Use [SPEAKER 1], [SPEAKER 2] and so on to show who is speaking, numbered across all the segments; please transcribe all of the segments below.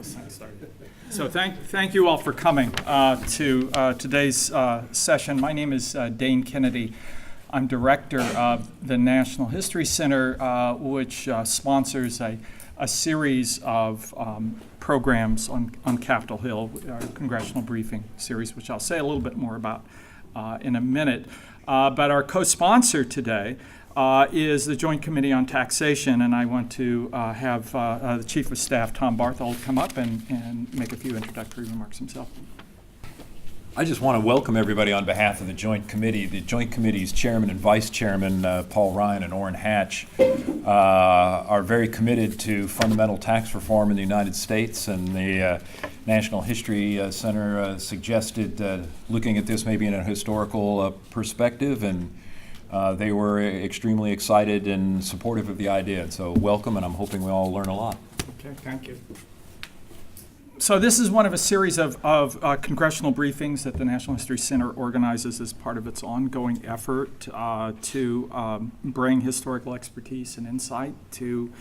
[SPEAKER 1] this thing started. So thank you all for coming to today's session. My name is Dane Kennedy. I'm director of the National History Center, which sponsors a series of programs on Capitol Hill, our Congressional briefing series, which I'll say a little bit more about in a minute. But our co-sponsor today is the Joint Committee on Taxation, and I want to have the Chief of Staff, Tom Bartlett, come up and make a few introductory remarks himself.
[SPEAKER 2] I just want to welcome everybody on behalf of the Joint Committee. The Joint Committee's chairman and vice chairman, Paul Ryan and Orrin Hatch, are very committed to fundamental tax reform in the United States, and the National History Center suggested looking at this maybe in a historical perspective, and they were extremely excited and supportive of the idea. So welcome, and I'm hoping we all learn a lot.
[SPEAKER 1] Okay, thank you. So this is one of a series of congressional briefings that the National History Center organizes as part of its ongoing effort to bring historical expertise and insight to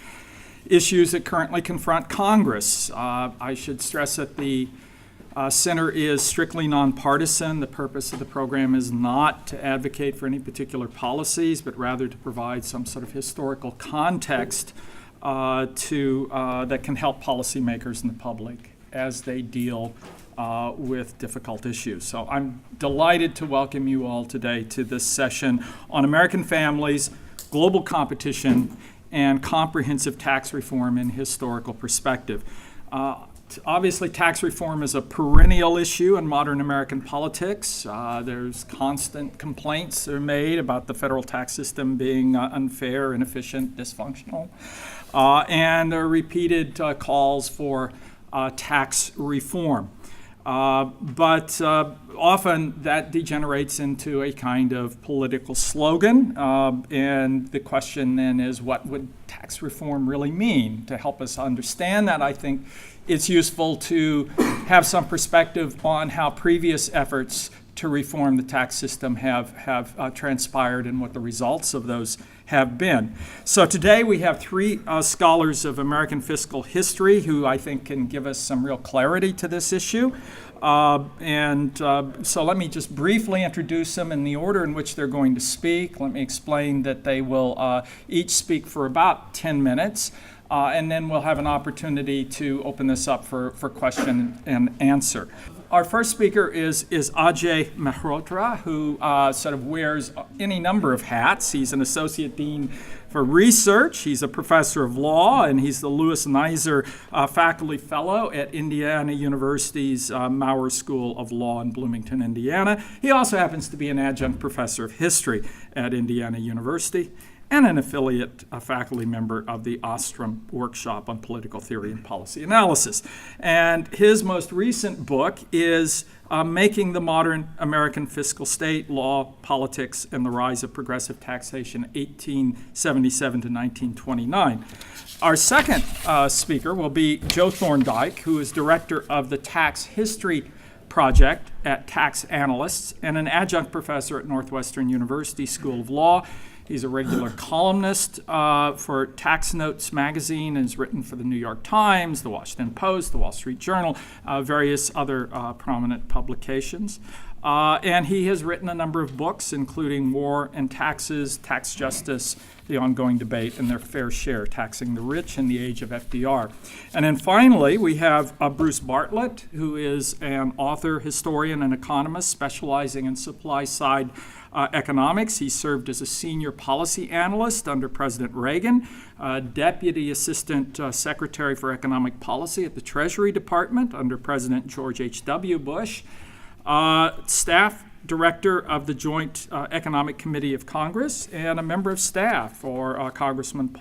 [SPEAKER 1] issues that currently confront Congress. I should stress that the Center is strictly nonpartisan. The purpose of the program is not to advocate for any particular policies, but rather to provide some sort of historical context that can help policymakers and the public as they deal with difficult issues. So I'm delighted to welcome you all today to this session on American families, global competition, and comprehensive tax reform in historical perspective. Obviously, tax reform is a perennial issue in modern American politics. There's constant complaints that are made about the federal tax system being unfair, inefficient, dysfunctional, and repeated calls for tax reform. But often that degenerates into a kind of political slogan, and the question then is, what would tax reform really mean? To help us understand that, I think it's useful to have some perspective on how previous efforts to reform the tax system have transpired and what the results of those have been. So today we have three scholars of American fiscal history who I think can give us some real clarity to this issue. So let me just briefly introduce them in the order in which they're going to speak. Let me explain that they will each speak for about 10 minutes. And then we'll have an opportunity to open this up for question and answer. Our first speaker is Ajay Mehrotra, who sort of wears any number of hats. He's an associate dean for research. He's a professor of law, and he's the Lewis Nizer faculty fellow at Indiana University's Maurer School of Law in Bloomington, Indiana. He also happens to be an adjunct professor of history at Indiana University and an affiliate faculty member of the Ostrom Workshop on Political Theory and Policy Analysis. And his most recent book is Making the Modern American Fiscal State, Law, Politics, and the Rise of Progressive Taxation, 1877 to 1929. Our second speaker will be Joe Thorndike, who is director of the Tax History Project at Tax Analysts and an adjunct professor at Northwestern University School of Law. He's a regular columnist for Tax Notes magazine and has written for the New York Times, the Washington Post, the Wall Street Journal, various other prominent publications. And he has written a number of books, including War and Taxes, Tax Justice, The Ongoing Debate, and Their Fair Share, Taxing the Rich in the Age of FDR. And then finally, we have Bruce Bartlett, who is an author, historian, and economist specializing in supply-side economics. He served as a senior policy analyst under President Reagan, Deputy Assistant Secretary for Economic Policy at the Treasury Department under President George H.W. Bush, staff director of the Joint Economic Committee of Congress, and a member of staff for Congressman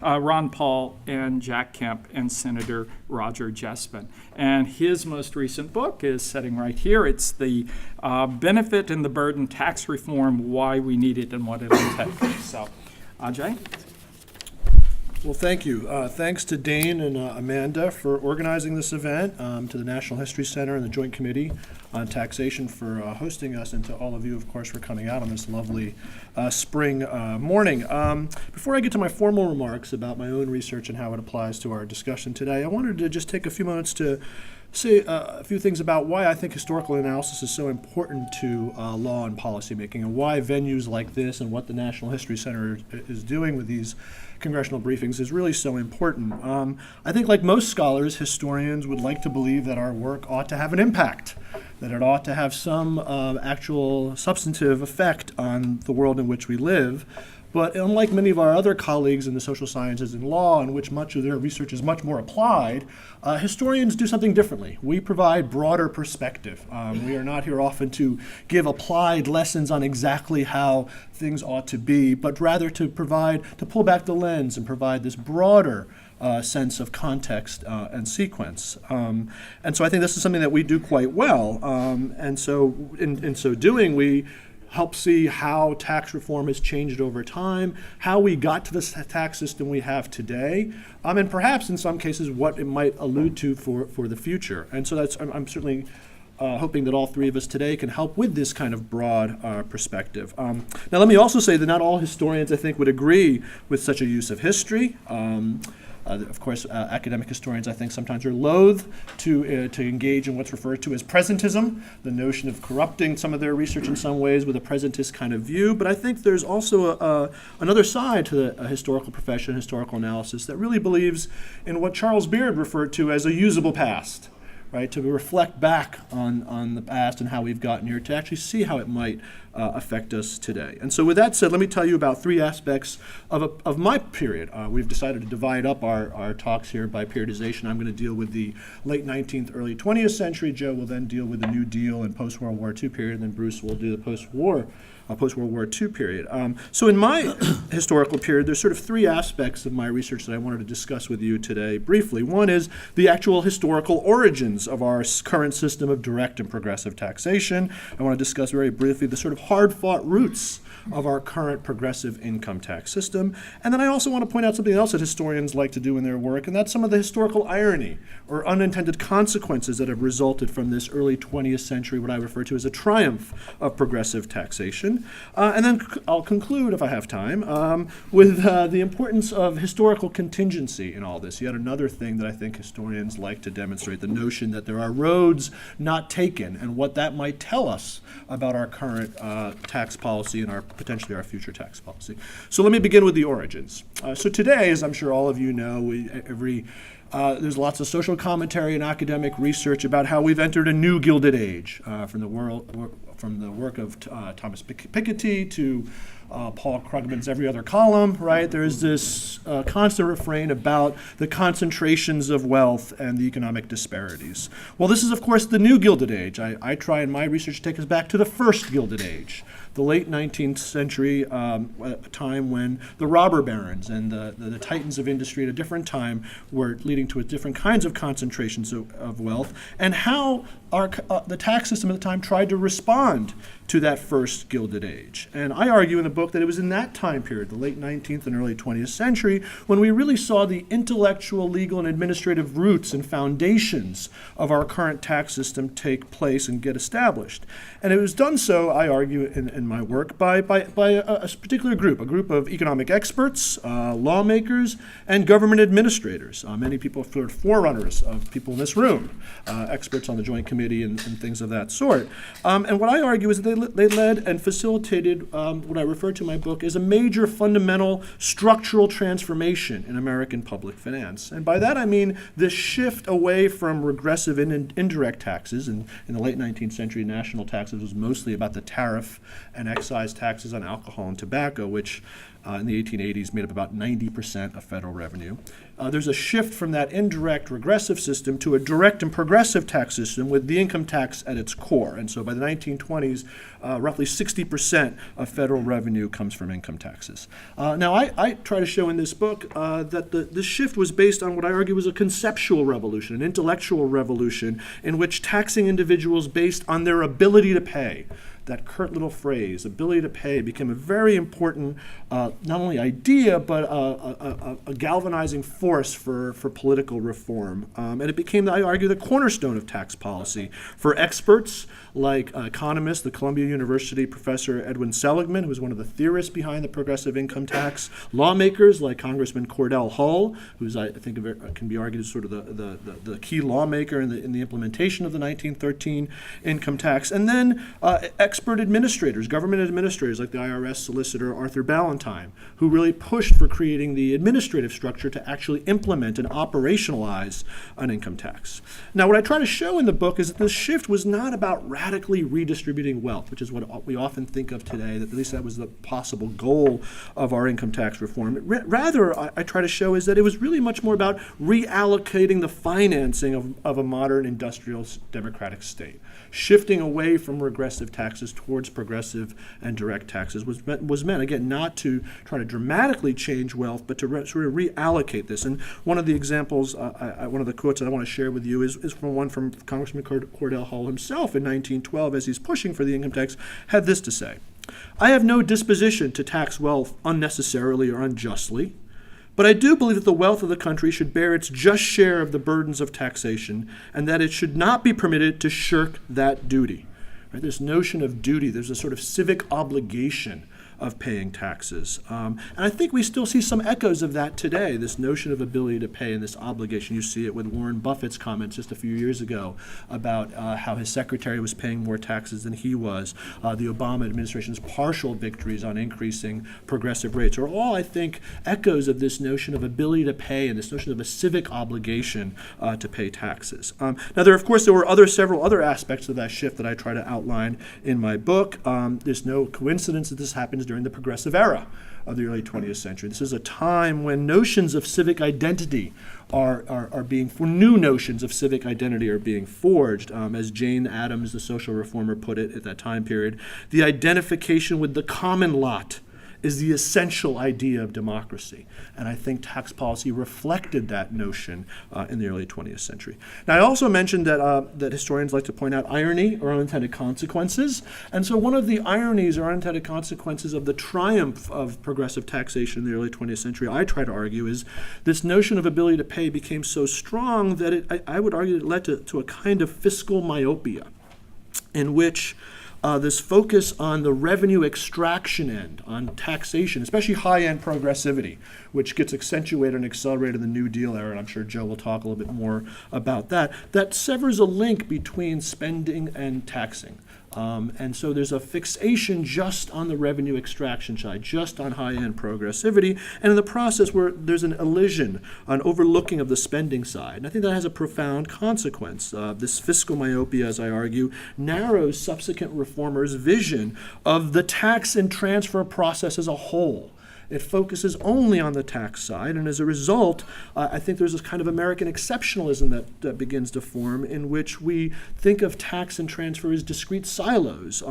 [SPEAKER 1] Ron Paul and Jack Kemp and Senator Roger Jespin. And his most recent book is sitting right here. It's The Benefit and the Burden Tax Reform, Why We Need It and What It'll Take. So, Ajay?
[SPEAKER 3] Well, thank you. Thanks to Dane and Amanda for organizing this event, to the National History Center and the Joint Committee on Taxation for hosting us, and to all of you, of course, for coming out on this lovely spring morning. Before I get to my formal remarks about my own research and how it applies to our discussion today, I wanted to just take a few moments to say a few things about why I think historical analysis is so important to law and policymaking, and why venues like this and what the National History Center is doing with these congressional briefings is really so important. I think, like most scholars, historians would like to believe that our work ought to have an impact, that it ought to have some actual substantive effect on the world in which we live. But unlike many of our other colleagues in the social sciences and law, in which much of their research is much more applied, historians do something differently. We provide broader perspective. We are not here often to give applied lessons on exactly how things ought to be, but rather to pull back the lens and provide this broader sense of context and sequence. And so I think this is something that we do quite well. And so in so doing, we help see how tax reform has changed over time, how we got to the tax system we have today, and perhaps in some cases what it might allude to for the future. And so I'm certainly hoping that all three of us today can help with this kind of broad perspective. Now let me also say that not all historians, I think, would agree with such a use of history. Of course, academic historians, I think, sometimes are loath to engage in what's referred to as presentism, the notion of corrupting some of their research in some ways with a presentist kind of view. But I think there's also another side to the historical profession, historical analysis, that really believes in what Charles Beard referred to as a usable past, right? To reflect back on the past and how we've gotten here, to actually see how it might affect us today. And so with that said, let me tell you about three aspects of my period. We've decided to divide up our talks here by periodization. I'm going to deal with the late 19th, early 20th century. Joe will then deal with the New Deal and post-World War II period, and then Bruce will do the post-World War II period. So in my historical period, there's sort of three aspects of my research that I wanted to discuss with you today briefly. One is the actual historical origins of our current system of direct and progressive taxation. I want to discuss very briefly the sort of hard-fought roots of our current progressive income tax system. And then I also want to point out something else that historians like to do in their work, and that's some of the historical irony or unintended consequences that have resulted from this early 20th century, what I refer to as a triumph of progressive taxation. And then I'll conclude, if I have time, with the importance of historical contingency in all this. Yet another thing that I think historians like to demonstrate, the notion that there are roads not taken, and what that might tell us about our current tax policy and potentially our future tax policy. So let me begin with the origins. So today, as I'm sure all of you know, there's lots of social commentary and academic research about how we've entered a new Gilded Age, from the work of Thomas Piketty to Paul Krugman's Every Other Column, right? There's this constant refrain about the concentrations of wealth and the economic disparities. Well, this is, of course, the new Gilded Age. I try in my research to take us back to the first Gilded Age, the late 19th century, time when the robber barons and the titans of industry at a different time were leading to different kinds of concentrations of wealth, and how the tax system at the time tried to respond to that first Gilded Age. And I argue in the book that it was in that time period, the late 19th and early 20th century, when we really saw the intellectual, legal, and administrative roots and foundations of our current tax system take place and get established. And it was done so, I argue in my work, by a particular group, a group of economic experts, lawmakers, and government administrators. Many people are forerunners of people in this room, experts on the Joint Committee and things of that sort. And what I argue is that they led and facilitated what I refer to in my book as a major fundamental structural transformation in American public finance. And by that I mean this shift away from regressive and indirect taxes. And in the late 19th century, national taxes was mostly about the tariff and excise taxes on alcohol and tobacco, which in the 1880s made up about 90% of federal revenue. There's a shift from that indirect regressive system to a direct and progressive tax system with the income tax at its core. And so by the 1920s, roughly 60% of federal revenue comes from income taxes. Now, I try to show in this book that this shift was based on what I argue was a conceptual revolution, an intellectual revolution, in which taxing individuals based on their ability to pay, that curt little phrase, ability to pay, became a very important not only idea, but a galvanizing force for political reform. And it became, I argue, the cornerstone of tax policy for experts like economists, the Columbia University professor Edwin Seligman, who was one of the theorists behind the progressive income tax, lawmakers like Congressman Cordell Hull, who's, I think, can be argued as sort of the key lawmaker in the implementation of the 1913 income tax, and then expert administrators, government administrators like the IRS solicitor Arthur Ballantyne, who really pushed for creating the administrative structure to actually implement and operationalize an income tax. Now, what I try to show in the book is that this shift was not about radically redistributing wealth, which is what we often think of today, that at least that was the possible goal of our income tax reform. Rather, I try to show is that it was really much more about reallocating the financing of a modern industrial democratic state. Shifting away from regressive taxes towards progressive and direct taxes was meant, again, not to try to dramatically change wealth, but to sort of reallocate this. And one of the examples, one of the quotes that I want to share with you is from one from Congressman Cordell Hull himself in 1912, as he's pushing for the income tax, had this to say: "I have no disposition to tax wealth unnecessarily or unjustly, but I do believe that the wealth of the country should bear its just share of the burdens of taxation, and that it should not be permitted to shirk that duty." Right? This notion of duty, there's a sort of civic obligation of paying taxes. And I think we still see some echoes of that today, this notion of ability to pay and this obligation. You see it with Warren Buffett's comments just a few years ago about how his secretary was paying more taxes than he was. The Obama administration's partial victories on increasing progressive rates are all, I think, echoes of this notion of ability to pay and this notion of a civic obligation to pay taxes. Now, there were several other aspects of that shift that I try to outline in my book. There's no coincidence that this happens during the progressive era of the early 20th century. This is a time when notions of civic identity new notions of civic identity are being forged. As Jane Addams, the social reformer, put it at that time period, the identification with the common lot is the essential idea of democracy. And I think tax policy reflected that notion in the early 20th century. Now, I also mentioned that historians like to point out irony or unintended consequences. And so one of the ironies or unintended consequences of the triumph of progressive taxation in the early 20th century, I try to argue, is this notion of ability to pay became so strong that I would argue it led to a kind of fiscal myopia in which this focus on the revenue extraction end, on taxation, especially high-end progressivity, which gets accentuated and accelerated in the New Deal era, and I'm sure Joe will talk a little bit more about that, that severs a link between spending and taxing. And so there's a fixation just on the revenue extraction side, just on high-end progressivity, and in the process where there's an elision, an overlooking of the spending side. And I think that has a profound consequence. This fiscal myopia, as I argue, narrows subsequent reformers' vision of the tax and transfer process as a whole. It focuses only on the tax side, and as a result, I think there's this kind of American exceptionalism that begins to form in which we think of tax and transfer as discrete silos,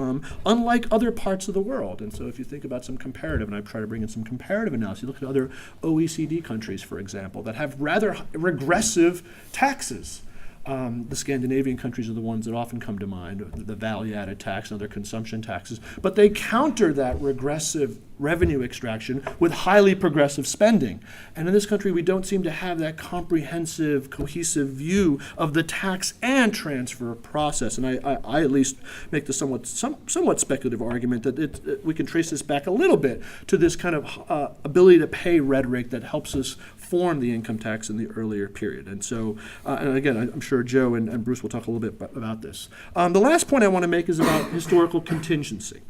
[SPEAKER 3] unlike other parts of the world. And so if you think about some comparative, and I try to bring in some comparative analysis, you look at other OECD countries, for example, that have rather regressive taxes. The Scandinavian countries are the ones that often come to mind, the value-added tax and other consumption taxes. But they counter that regressive revenue extraction with highly progressive spending. And in this country, we don't seem to have that comprehensive, cohesive view of the tax and transfer process. And I at least make the somewhat speculative argument that we can trace this back a little bit to this kind of ability to pay rhetoric that helps us form the income tax in the earlier period. And so, and again, I'm sure Joe and Bruce will talk a little bit about this. The last point I want to make is about historical contingency.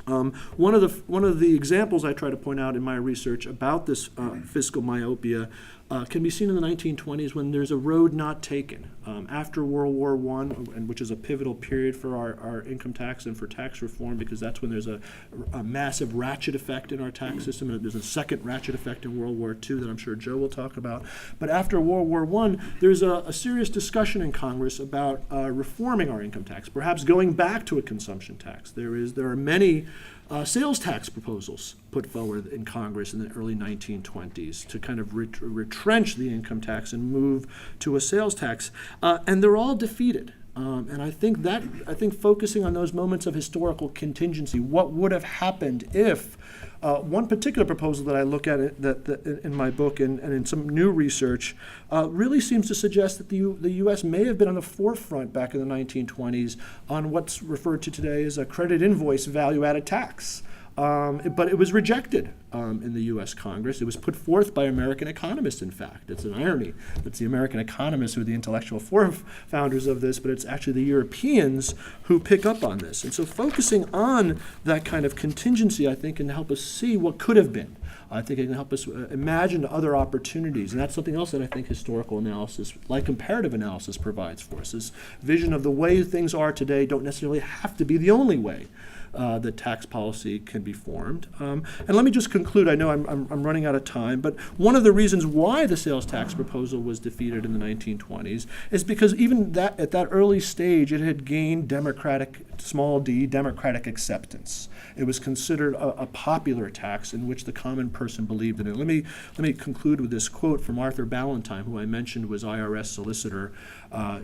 [SPEAKER 3] One of the examples I try to point out in my research about this fiscal myopia can be seen in the 1920s when there's a road not taken. After World War I, and which is a pivotal period for our income tax and for tax reform, because that's when there's a massive ratchet effect in our tax system, and there's a second ratchet effect in World War II that I'm sure Joe will talk about. But after World War I, there's a serious discussion in Congress about reforming our income tax, perhaps going back to a consumption tax. There are many sales tax proposals put forward in Congress in the early 1920s to kind of retrench the income tax and move to a sales tax. And they're all defeated. And I think focusing on those moments of historical contingency, what would have happened if one particular proposal that I look at in my book and in some new research really seems to suggest that the U.S. may have been on the forefront back in the 1920s on what's referred to today as a credit invoice value-added tax. But it was rejected in the U.S. Congress. It was put forth by American economists, in fact. It's an irony that it's the American economists who are the intellectual founders of this, but it's actually the Europeans who pick up on this. And so focusing on that kind of contingency, I think, can help us see what could have been. I think it can help us imagine other opportunities. And that's something else that I think historical analysis, like comparative analysis, provides for us. This vision of the way things are today don't necessarily have to be the only way that tax policy can be formed. And let me just conclude. I know I'm running out of time, but one of the reasons why the sales tax proposal was defeated in the 1920s is because even at that early stage, it had gained small d, democratic acceptance. It was considered a popular tax in which the common person believed in it. Let me conclude with this quote from Arthur Ballantyne, who I mentioned was IRS Solicitor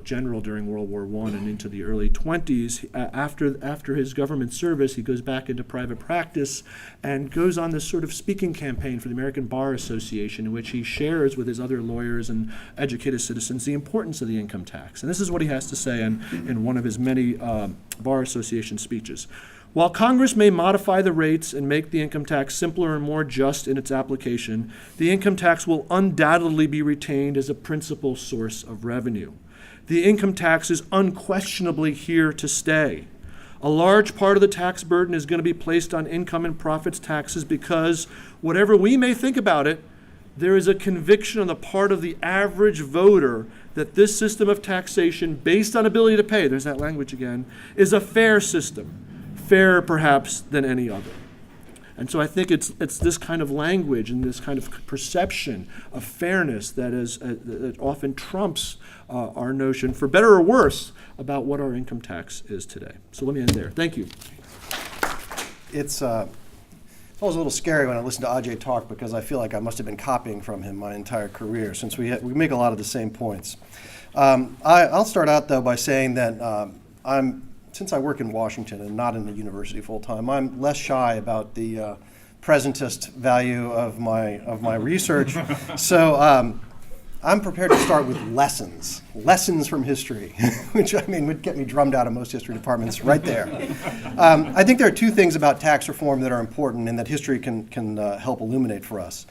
[SPEAKER 3] General during World War I and into the early 20s. After his government service, he goes back into private practice and goes on this sort of speaking campaign for the American Bar Association, in which he shares with his other lawyers and educated citizens the importance of the income tax. And this is what he has to say in one of his many Bar Association speeches. While Congress may modify the rates and make the income tax simpler and more just in its application, the income tax will undoubtedly be retained as a principal source of revenue. The income tax is unquestionably here to stay. A large part of the tax burden is going to be placed on income and profits taxes because, whatever we may think about it, there is a conviction on the part of the average voter that this system of taxation, based on ability to pay, there's that language again, is a fair system, fairer perhaps than any other. And so I think it's this kind of language and this kind of perception of fairness that often trumps our notion, for better or worse, about what our income tax is today. So let me end there. Thank you.
[SPEAKER 4] It's always a little scary when I listen to Ajay talk because I feel like I must have been copying from him my entire career, since we make a lot of the same points. I'll start out, though, by saying that since I work in Washington and not in the university full time, I'm less shy about the presentist value of my research. So I'm prepared to start with lessons from history, which would get me drummed out of most history departments right there. I think there are two things about tax reform that are important and that history can help illuminate for us.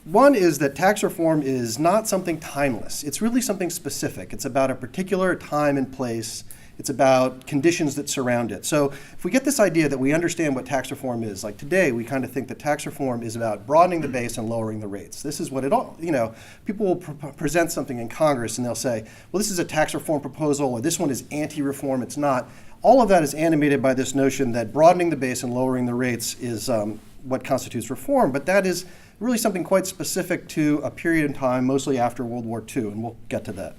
[SPEAKER 4] One is that tax reform is not something timeless. It's really something specific. It's about a particular time and place. It's about conditions that surround it. So if we get this idea that we understand what tax reform is, like today we kind of think that tax reform is about broadening the base and lowering the rates. This is what it all, people will present something in Congress and they'll say, well, this is a tax reform proposal, or this one is anti-reform. It's not. All of that is animated by this notion that broadening the base and lowering the rates is what constitutes reform, but that is really something quite specific to a period in time, mostly after World War II, and we'll get to that.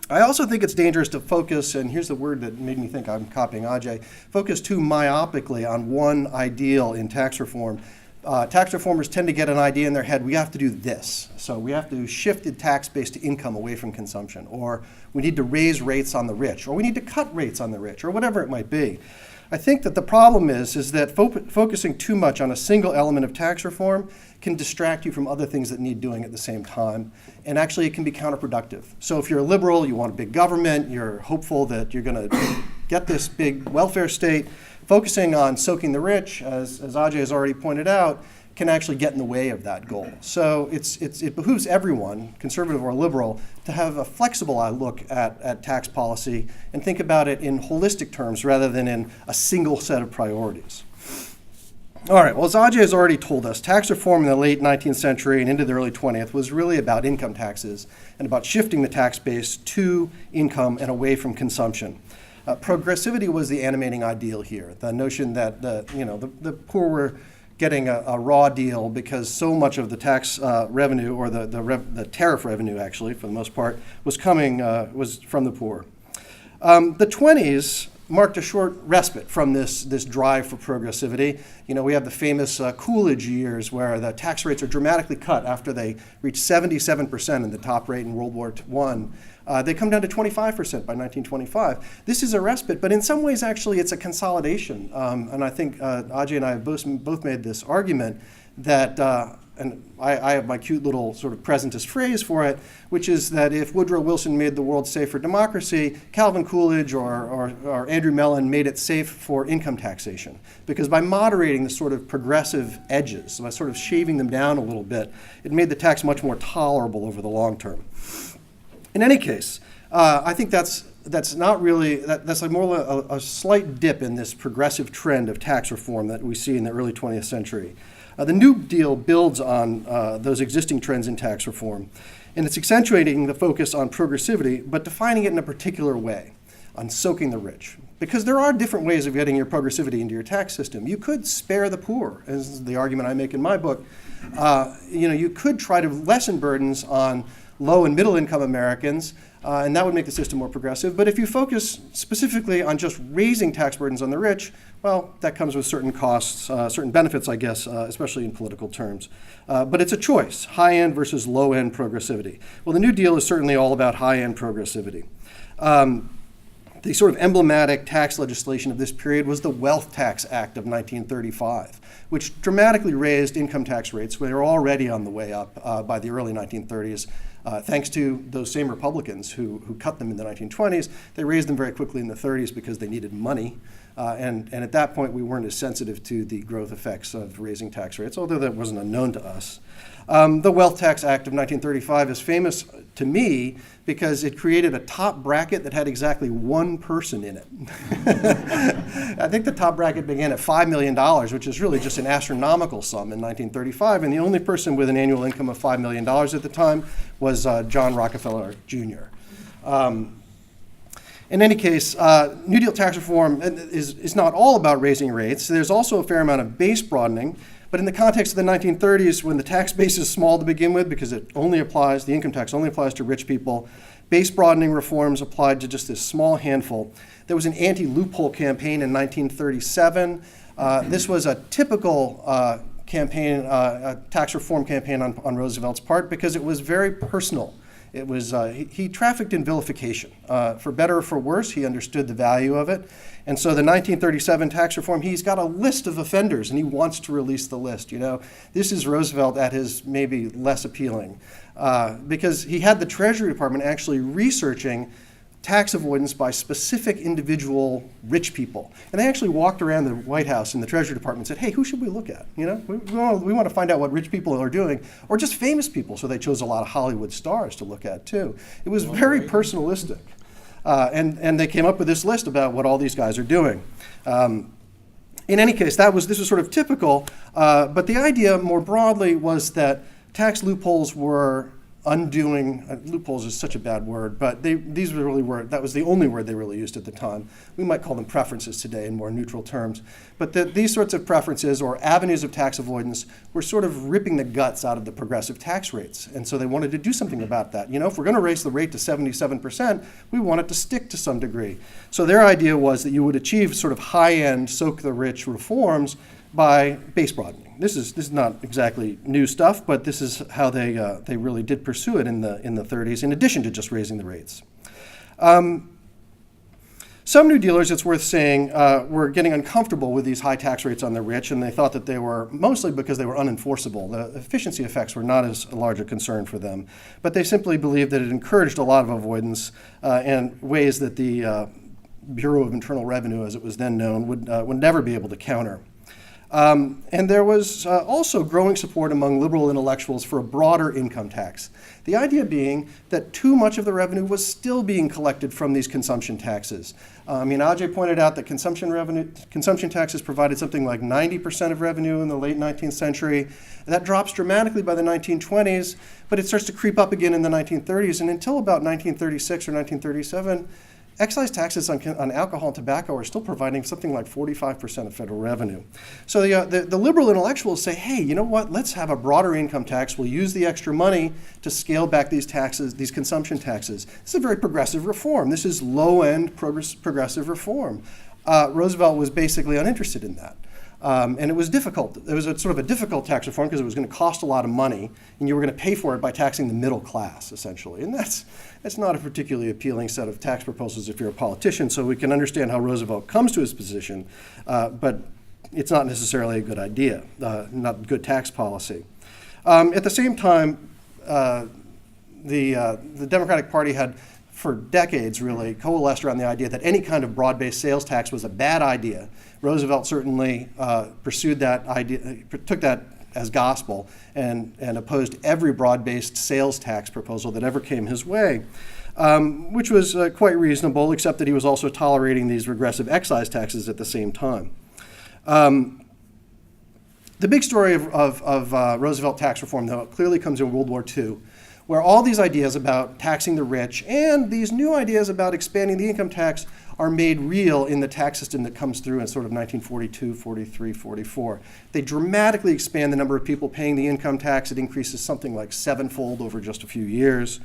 [SPEAKER 4] I also think it's dangerous to focus, and here's the word that made me think I'm copying Ajay, focus too myopically on one ideal in tax reform. Tax reformers tend to get an idea in their head, we have to do this. So we have to shift the tax base to income away from consumption, or we need to raise rates on the rich, or we need to cut rates on the rich, or whatever it might be. I think that the problem is that focusing too much on a single element of tax reform can distract you from other things that need doing at the same time, and actually it can be counterproductive. So if you're a liberal, you want a big government, you're hopeful that you're going to get this big welfare state, focusing on soaking the rich, as Ajay has already pointed out, can actually get in the way of that goal. So it behooves everyone, conservative or liberal, to have a flexible look at tax policy and think about it in holistic terms rather than in a single set of priorities. All right, well, as Ajay has already told us, tax reform in the late 19th century and into the early 20th was really about income taxes and about shifting the tax base to income and away from consumption. Progressivity was the animating ideal here, the notion that the poor were getting a raw deal because so much of the tax revenue, or the tariff revenue actually, for the most part, was from the poor. The 20s marked a short respite from this drive for progressivity. You know, we have the famous Coolidge years where the tax rates are dramatically cut after they reach 77% in the top rate in World War I. They come down to 25% by 1925. This is a respite, but in some ways, actually, it's a consolidation. And I think Ajay and I have both made this argument that, and I have my cute little sort of presentist phrase for it, which is that if Woodrow Wilson made the world safe for democracy, Calvin Coolidge or Andrew Mellon made it safe for income taxation. Because by moderating the sort of progressive edges, by sort of shaving them down a little bit, it made the tax much more tolerable over the long term. In any case, I think that's not really, that's like more a slight dip in this progressive trend of tax reform that we see in the early 20th century. The New Deal builds on those existing trends in tax reform, and it's accentuating the focus on progressivity, but defining it in a particular way, on soaking the rich. Because there are different ways of getting your progressivity into your tax system. You could spare the poor, as the argument I make in my book. You could try to lessen burdens on low and middle income Americans, and that would make the system more progressive. But if you focus specifically on just raising tax burdens on the rich, well, that comes with certain costs, certain benefits, I guess, especially in political terms. But it's a choice, high-end versus low-end progressivity. Well, the New Deal is certainly all about high-end progressivity. The sort of emblematic tax legislation of this period was the Wealth Tax Act of 1935, which dramatically raised income tax rates. They were already on the way up by the early 1930s. Thanks to those same Republicans who cut them in the 1920s, they raised them very quickly in the 30s because they needed money. And at that point, we weren't as sensitive to the growth effects of raising tax rates, although that wasn't unknown to us. The Wealth Tax Act of 1935 is famous to me because it created a top bracket that had exactly one person in it. I think the top bracket began at $5 million, which is really just an astronomical sum in 1935, and the only person with an annual income of $5 million at the time was John Rockefeller Jr. In any case, New Deal tax reform is not all about raising rates. There's also a fair amount of base broadening. But in the context of the 1930s, when the tax base is small to begin with, because the income tax only applies to rich people, base broadening reforms applied to just this small handful. There was an anti-loophole campaign in 1937. This was a typical campaign, a tax reform campaign on Roosevelt's part, because it was very personal. It was he trafficked in vilification. For better or for worse, he understood the value of it. And so the 1937 tax reform, he's got a list of offenders, and he wants to release the list. You know, this is Roosevelt at his maybe less appealing, because he had the Treasury Department actually researching tax avoidance by specific individual rich people. And they actually walked around the White House and the Treasury Department and said, hey, who should we look at? You know, we want to find out what rich people are doing, or just famous people. So they chose a lot of Hollywood stars to look at, too. It was very personalistic. And they came up with this list about what all these guys are doing. In any case, this was sort of typical, but the idea more broadly was that tax loopholes were undoing, loopholes is such a bad word, but these really were, that was the only word they really used at the time. We might call them preferences today in more neutral terms. But these sorts of preferences or avenues of tax avoidance were sort of ripping the guts out of the progressive tax rates. And so they wanted to do something about that. You know, if we're going to raise the rate to 77%, we want it to stick to some degree. So their idea was that you would achieve sort of high-end, soak-the-rich reforms by base broadening. This is not exactly new stuff, but this is how they really did pursue it in the 30s, in addition to just raising the rates. Some New Dealers, it's worth saying, were getting uncomfortable with these high tax rates on the rich, and they thought that they were mostly because they were unenforceable. The efficiency effects were not as large a concern for them, but they simply believed that it encouraged a lot of avoidance and ways that the Bureau of Internal Revenue, as it was then known, would never be able to counter. And there was also growing support among liberal intellectuals for a broader income tax. The idea being that too much of the revenue was still being collected from these consumption taxes. Ajay pointed out that consumption taxes provided something like 90% of revenue in the late 19th century. That drops dramatically by the 1920s, but it starts to creep up again in the 1930s. And until about 1936 or 1937, excise taxes on alcohol and tobacco are still providing something like 45% of federal revenue. So the liberal intellectuals say, hey, you know what, let's have a broader income tax. We'll use the extra money to scale back these taxes, these consumption taxes. This is a very progressive reform. This is low-end progressive reform. Roosevelt was basically uninterested in that. And it was difficult. It was sort of a difficult tax reform because it was going to cost a lot of money, and you were going to pay for it by taxing the middle class, essentially. And that's not a particularly appealing set of tax proposals if you're a politician, so we can understand how Roosevelt comes to his position, but it's not necessarily a good idea, not good tax policy. At the same time, the Democratic Party had, for decades, really coalesced around the idea that any kind of broad-based sales tax was a bad idea. Roosevelt certainly pursued that idea, took that as gospel, and opposed every broad-based sales tax proposal that ever came his way, which was quite reasonable, except that he was also tolerating these regressive excise taxes at the same time. The big story of Roosevelt tax reform, though, clearly comes in World War II, where all these ideas about taxing the rich and these new ideas about expanding the income tax are made real in the tax system that comes through in sort of 1942, 43, 44. They dramatically expand the number of people paying the income tax. It increases something like 7-fold over just a few years.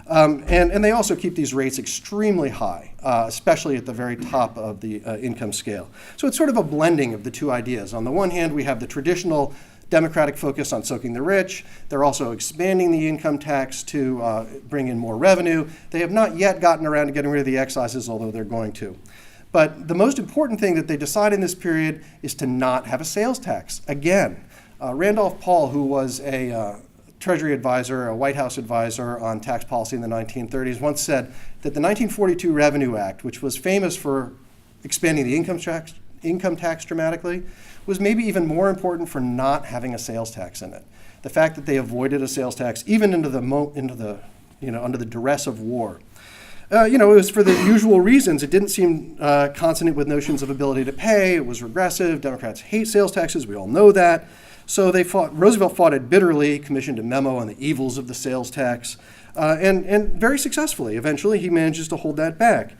[SPEAKER 4] And they also keep these rates extremely high, especially at the very top of the income scale. So it's sort of a blending of the two ideas. On the one hand, we have the traditional Democratic focus on soaking the rich. They're also expanding the income tax to bring in more revenue. They have not yet gotten around to getting rid of the excises, although they're going to. But the most important thing that they decide in this period is to not have a sales tax. Again, Randolph Paul, who was a Treasury advisor, a White House advisor on tax policy in the 1930s, once said that the 1942 Revenue Act, which was famous for expanding the income tax dramatically, was maybe even more important for not having a sales tax in it. The fact that they avoided a sales tax, even under the duress of war. It was for the usual reasons. It didn't seem consonant with notions of ability to pay. It was regressive. Democrats hate sales taxes. We all know that. So Roosevelt fought it bitterly, commissioned a memo on the evils of the sales tax, and very successfully. Eventually, he manages to hold that back.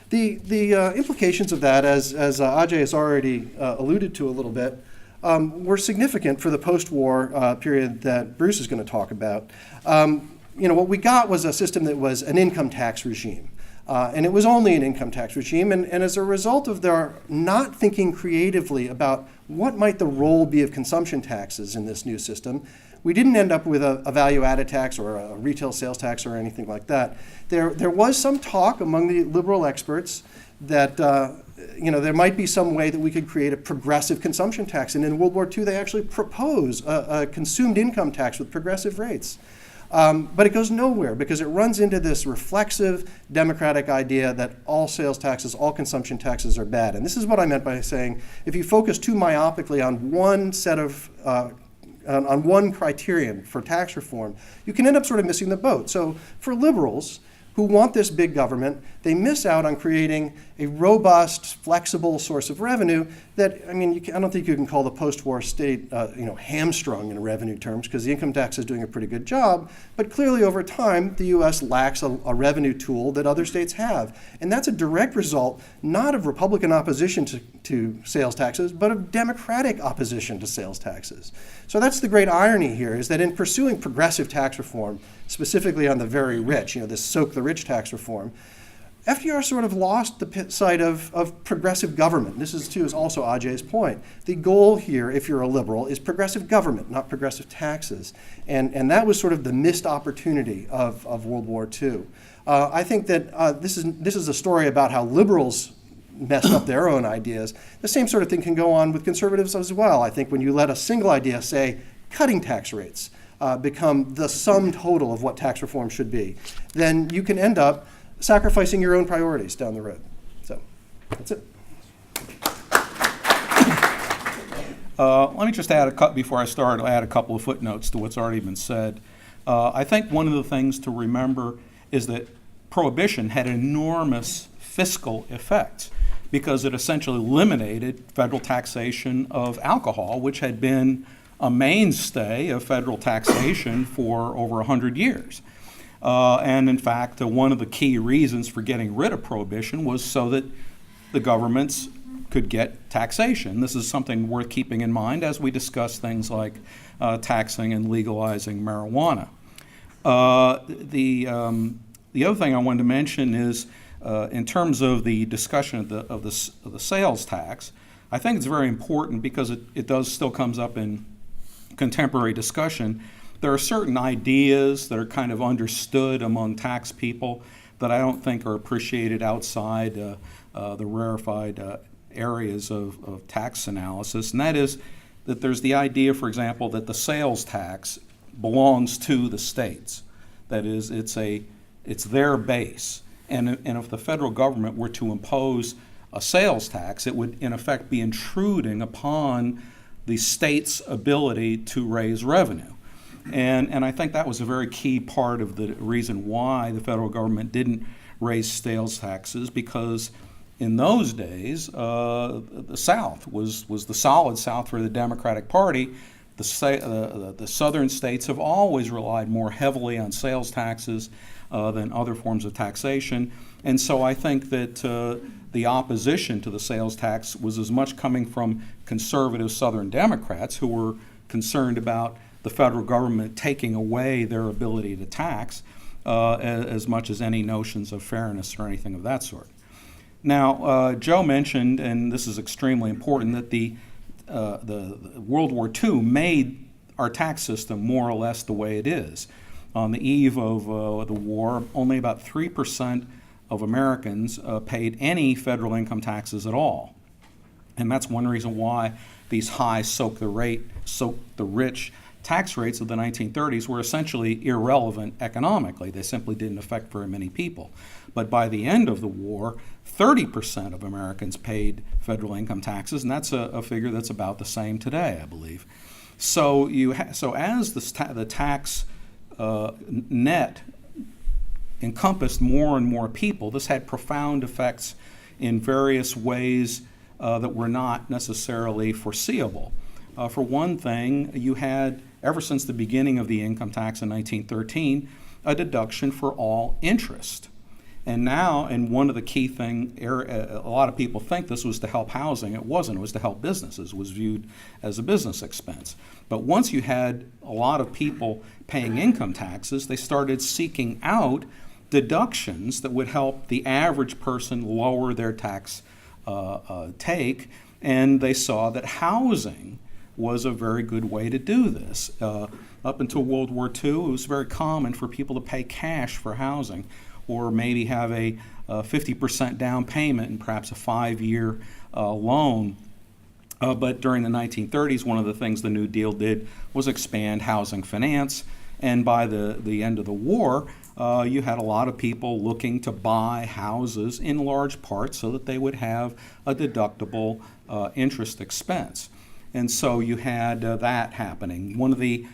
[SPEAKER 4] The implications of that, as Ajay has already alluded to a little bit, were significant for the post-war period that Bruce is going to talk about. What we got was a system that was an income tax regime. And it was only an income tax regime. And as a result of their not thinking creatively about what might the role be of consumption taxes in this new system, we didn't end up with a value-added tax or a retail sales tax or anything like that. There was some talk among the liberal experts that there might be some way that we could create a progressive consumption tax. And in World War II, they actually propose a consumed income tax with progressive rates. But it goes nowhere because it runs into this reflexive democratic idea that all sales taxes, all consumption taxes are bad. And this is what I meant by saying if you focus too myopically on one set of on one criterion for tax reform, you can end up sort of missing the boat. So for liberals who want this big government, they miss out on creating a robust, flexible source of revenue that, I don't think you can call the post-war state, hamstrung in revenue terms, because the income tax is doing a pretty good job, but clearly over time, the US lacks a revenue tool that other states have. And that's a direct result, not of Republican opposition to sales taxes, but of Democratic opposition to sales taxes. So that's the great irony here, is that in pursuing progressive tax reform, specifically on the very rich, this soak the rich tax reform, FDR sort of lost the sight of progressive government. This is also Ajay's point. The goal here, if you're a liberal, is progressive government, not progressive taxes. And that was sort of the missed opportunity of World War II. I think that this is a story about how liberals messed up their own ideas. The same sort of thing can go on with conservatives as well. I think when you let a single idea, say, cutting tax rates, become the sum total of what tax reform should be, then you can end up sacrificing your own priorities down the road. So that's it.
[SPEAKER 5] Let me just add before I start, I'll add a couple of footnotes to what's already been said. I think one of the things to remember is that Prohibition had enormous fiscal effects because it essentially eliminated federal taxation of alcohol, which had been a mainstay of federal taxation for over 100 years. And in fact, one of the key reasons for getting rid of prohibition was so that the governments could get taxation. This is something worth keeping in mind as we discuss things like taxing and legalizing marijuana. The other thing I wanted to mention is in terms of the discussion of the sales tax, I think it's very important because it does still comes up in contemporary discussion. There are certain ideas that are kind of understood among tax people that I don't think are appreciated outside the rarefied areas of tax analysis, and that is that there's the idea, for example, that the sales tax belongs to the states. That is, it's their base, and if the federal government were to impose a sales tax, it would in effect be intruding upon the state's ability to raise revenue. And I think that was a very key part of the reason why the federal government didn't raise sales taxes, because in those days, the South was the solid South for the Democratic Party. The southern states have always relied more heavily on sales taxes than other forms of taxation. And so I think that the opposition to the sales tax was as much coming from conservative Southern Democrats who were concerned about the federal government taking away their ability to tax as much as any notions of fairness or anything of that sort. Now, Joe mentioned, and this is extremely important, that the World War II made our tax system more or less the way it is. On the eve of the war, only about 3% of Americans paid any federal income taxes at all. And that's one reason why these high soak the rich tax rates of the 1930s were essentially irrelevant economically. They simply didn't affect very many people. But by the end of the war, 30% of Americans paid federal income taxes, and that's a figure that's about the same today, I believe. So as the tax net encompassed more and more people, this had profound effects in various ways that were not necessarily foreseeable. For one thing, you had, ever since the beginning of the income tax in 1913, a deduction for all interest. And now, and one of the key things, a lot of people think this was to help housing. It wasn't. It was to help businesses. It was viewed as a business expense. But once you had a lot of people paying income taxes, they started seeking out deductions that would help the average person lower their tax take, and they saw that housing was a very good way to do this. Up until World War II, it was very common for people to pay cash for housing, or maybe have a 50% down payment and perhaps a 5-year loan. But during the 1930s, one of the things the New Deal did was expand housing finance, and by the end of the war, you had a lot of people looking to buy houses in large part so that they would have a deductible interest expense. And so you had that happening. One of the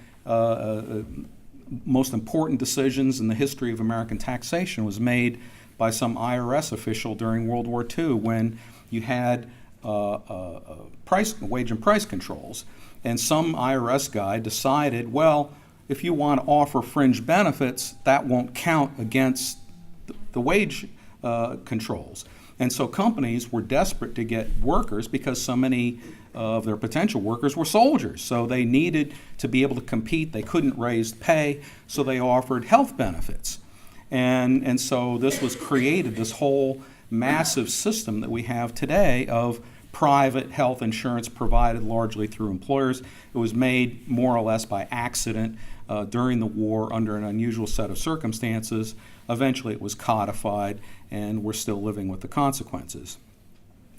[SPEAKER 5] most important decisions in the history of American taxation was made by some IRS official during World War II when you had wage and price controls. And some IRS guy decided, well, if you want to offer fringe benefits, that won't count against the wage controls. And so companies were desperate to get workers because so many of their potential workers were soldiers. So they needed to be able to compete. They couldn't raise pay, so they offered health benefits. And so this was created, this whole massive system that we have today of private health insurance provided largely through employers. It was made more or less by accident during the war under an unusual set of circumstances. Eventually it was codified, and we're still living with the consequences.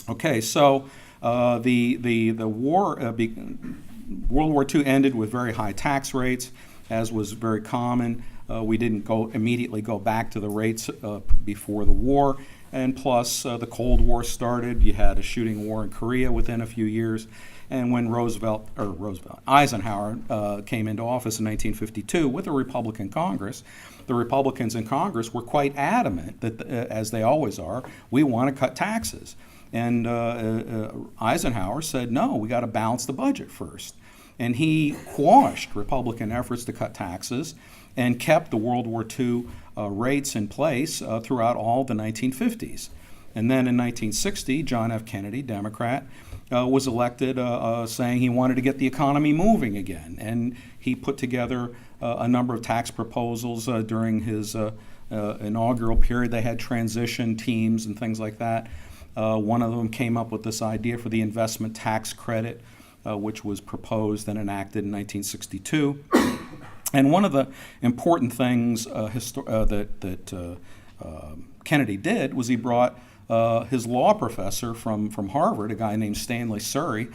[SPEAKER 5] Okay, so the war, World War II ended with very high tax rates, as was very common. We didn't immediately go back to the rates before the war, and plus the Cold War started. You had a shooting war in Korea within a few years, and when Eisenhower came into office in 1952 with a Republican Congress, the Republicans in Congress were quite adamant that, as they always are, we want to cut taxes. And Eisenhower said, no, we got to balance the budget first. And he quashed Republican efforts to cut taxes and kept the World War II rates in place throughout all the 1950s. And then in 1960, John F. Kennedy, Democrat, was elected saying he wanted to get the economy moving again. And he put together a number of tax proposals during his inaugural period. They had transition teams and things like that. One of them came up with this idea for the investment tax credit, which was proposed and enacted in 1962. And one of the important things that Kennedy did was he brought his law professor from Harvard, a guy named Stanley Surrey,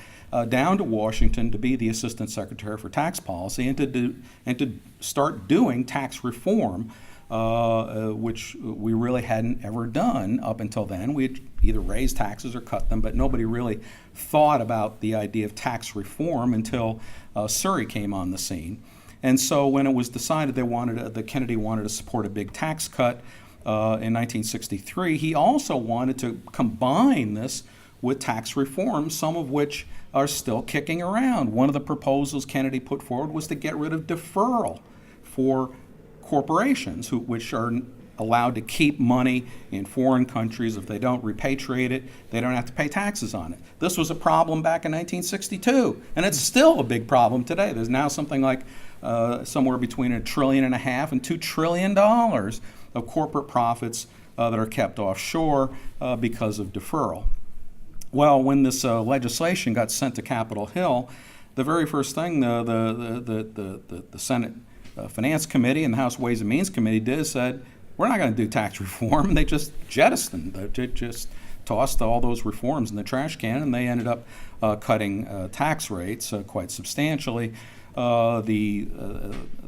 [SPEAKER 5] down to Washington to be the Assistant Secretary for Tax Policy and to start doing tax reform, which we really hadn't ever done up until then. We had either raised taxes or cut them, but nobody really thought about the idea of tax reform until Surrey came on the scene. And so when it was decided that Kennedy wanted to support a big tax cut in 1963, he also wanted to combine this with tax reform, some of which are still kicking around. One of the proposals Kennedy put forward was to get rid of deferral for corporations, which are allowed to keep money in foreign countries. If they don't repatriate it, they don't have to pay taxes on it. This was a problem back in 1962, and it's still a big problem today. There's now something like somewhere between $1.5 trillion and $2 trillion of corporate profits that are kept offshore because of deferral. Well, when this legislation got sent to Capitol Hill, the very first thing the Senate Finance Committee and the House Ways and Means Committee did is said, we're not going to do tax reform. They just jettisoned, they just tossed all those reforms in the trash can, and they ended up cutting tax rates quite substantially. The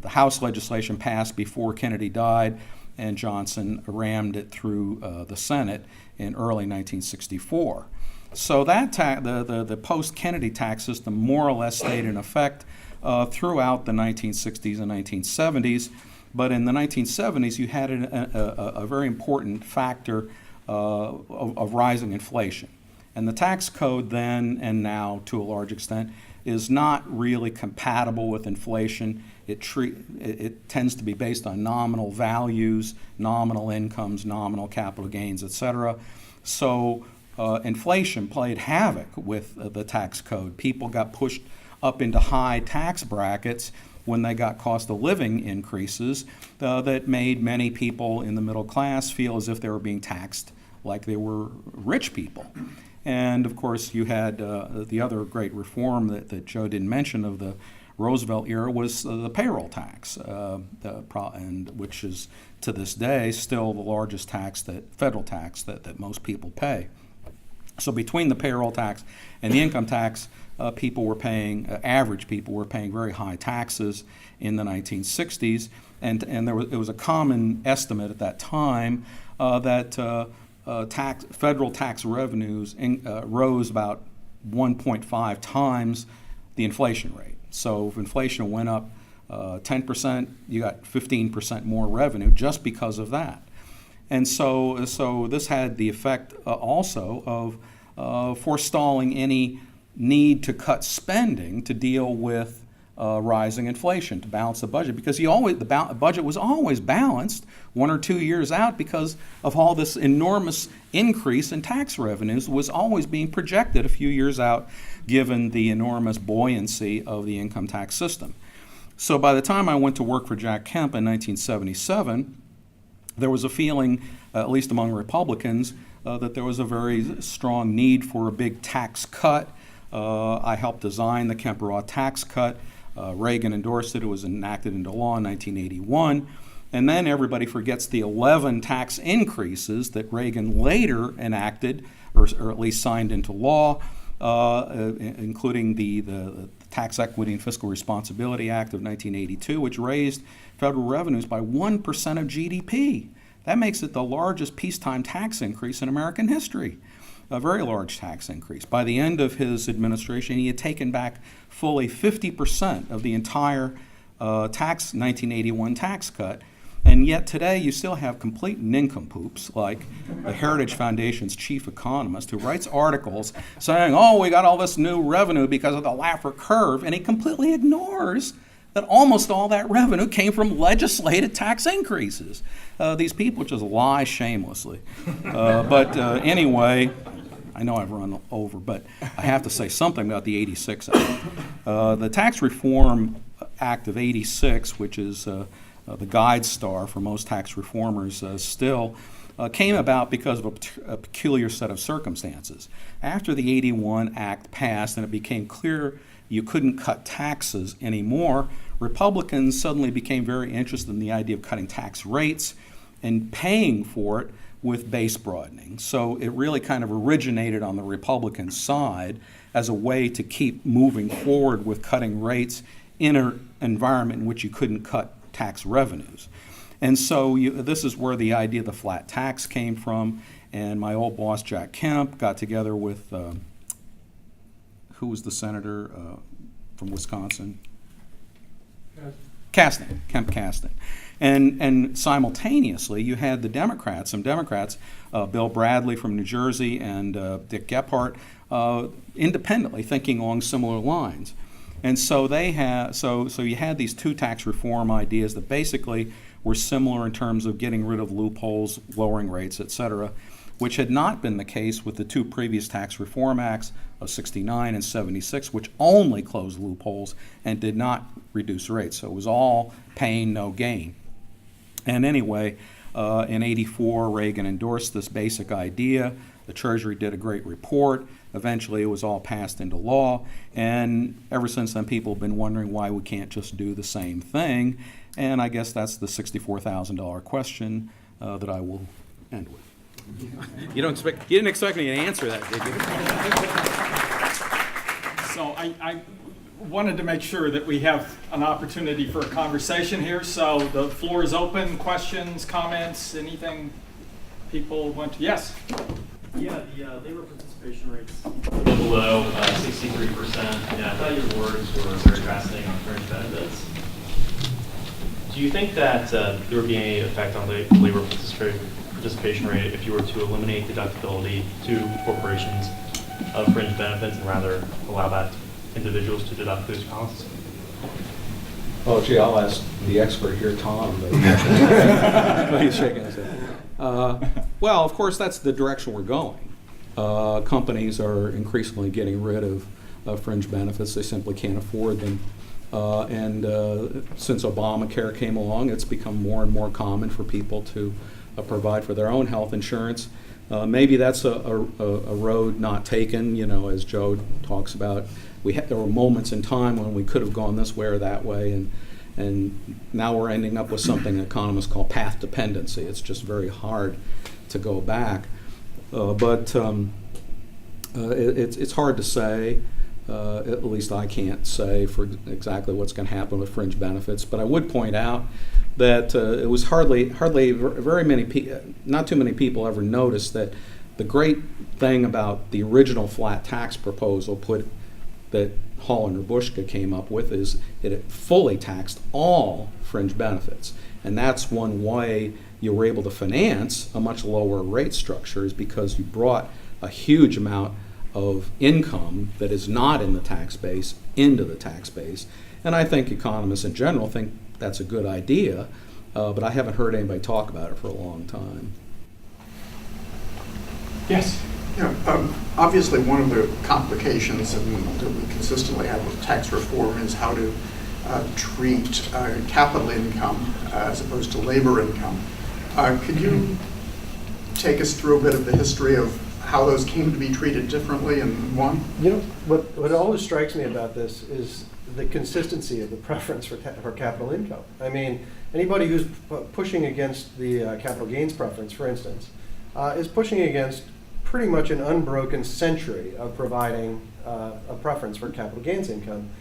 [SPEAKER 5] House legislation passed before Kennedy died, and Johnson rammed it through the Senate in early 1964. So that the post-Kennedy tax system more or less stayed in effect throughout the 1960s and 1970s. But in the 1970s, you had a very important factor of rising inflation. And the tax code then and now, to a large extent, is not really compatible with inflation. It tends to be based on nominal values, nominal incomes, nominal capital gains, et cetera. So inflation played havoc with the tax code. People got pushed up into high tax brackets when they got cost of living increases that made many people in the middle class feel as if they were being taxed like they were rich people. And of course, you had the other great reform that Joe didn't mention of the Roosevelt era was the payroll tax, and which is to this day still the largest federal tax that most people pay. So between the payroll tax and the income tax, average people were paying very high taxes in the 1960s, and it was a common estimate at that time that federal tax revenues rose about 1.5 times the inflation rate. So if inflation went up 10%, you got 15% more revenue just because of that. And so this had the effect also of forestalling any need to cut spending to deal with rising inflation, to balance the budget, because the budget was always balanced 1 or 2 years out because of all this enormous increase in tax revenues was always being projected a few years out, given the enormous buoyancy of the income tax system. So by the time I went to work for Jack Kemp in 1977, there was a feeling, at least among Republicans, that there was a very strong need for a big tax cut. I helped design the Kemp-Roth tax cut. Reagan endorsed it. It was enacted into law in 1981. And then everybody forgets the 11 tax increases that Reagan later enacted, or at least signed into law, including the Tax Equity and Fiscal Responsibility Act of 1982, which raised federal revenues by 1% of GDP. That makes it the largest peacetime tax increase in American history, a very large tax increase. By the end of his administration, he had taken back fully 50% of the entire 1981 tax cut. And yet today you still have complete nincompoops like the Heritage Foundation's chief economist who writes articles saying, oh, we got all this new revenue because of the Laffer curve, and he completely ignores that almost all that revenue came from legislated tax increases. These people just lie shamelessly. But anyway, I know I've run over, but I have to say something about the 86 Act. The Tax Reform Act of 86, which is the guide star for most tax reformers still, came about because of a peculiar set of circumstances. After the 81 Act passed and it became clear you couldn't cut taxes anymore, Republicans suddenly became very interested in the idea of cutting tax rates and paying for it with base broadening. So it really kind of originated on the Republican side as a way to keep moving forward with cutting rates in an environment in which you couldn't cut tax revenues. And so this is where the idea of the flat tax came from. And my old boss, Jack Kemp, got together with, who was the senator from Wisconsin? Kemp Caston. And simultaneously, you had the Democrats, some Democrats, Bill Bradley from New Jersey and Dick Gephardt, independently thinking along similar lines. And so so you had these two tax reform ideas that basically were similar in terms of getting rid of loopholes, lowering rates, et cetera, which had not been the case with the two previous tax reform acts of 69 and 76, which only closed loopholes and did not reduce rates. So it was all pain, no gain. And anyway, in 84, Reagan endorsed this basic idea. The Treasury did a great report. Eventually, it was all passed into law. And ever since then, people have been wondering why we can't just do the same thing. And I guess that's the $64,000 question that I will end with. You didn't expect me to answer that, did you?
[SPEAKER 1] So I wanted to make sure that we have an opportunity for a conversation here. So the floor is open. Questions, comments, anything people want to? Yes.
[SPEAKER 6] Yeah, the labor participation rates below 63%. Yeah, I thought your words were very fascinating on fringe benefits. Do you think that there would be any effect on the labor participation rate if you were to eliminate deductibility to corporations of fringe benefits and rather allow that individuals to deduct those costs?
[SPEAKER 5] Oh, gee, I'll ask the expert here, Tom. But he's shaking his head. Well, of course, that's the direction we're going. Companies are increasingly getting rid of fringe benefits. They simply can't afford them. And since Obamacare came along, it's become more and more common for people to provide for their own health insurance. Maybe that's a road not taken, you know, as Joe talks about. There were moments in time when we could have gone this way or that way, and now we're ending up with something economists call path dependency. It's just very hard to go back. But it's hard to say. At least I can't say for exactly what's going to happen with fringe benefits. But I would point out that it was hardly very many people, not too many people ever noticed that the great thing about the original flat tax proposal that Hollander Bushka came up with is it fully taxed all fringe benefits. And that's one way you were able to finance a much lower rate structure, is because you brought a huge amount of income that is not in the tax base into the tax base. And I think economists in general think that's a good idea, but I haven't heard anybody talk about it for a long time.
[SPEAKER 1] Yes.
[SPEAKER 7] Yeah, obviously one of the complications that we consistently have with tax reform is how to treat capital income as opposed to labor income. Could you take us through a bit of the history of how those came to be treated differently and why?
[SPEAKER 4] You know, what always strikes me about this is the consistency of the preference for capital income. I mean, anybody who's pushing against the capital gains preference, for instance, is pushing against pretty much an unbroken century of providing a preference for capital gains income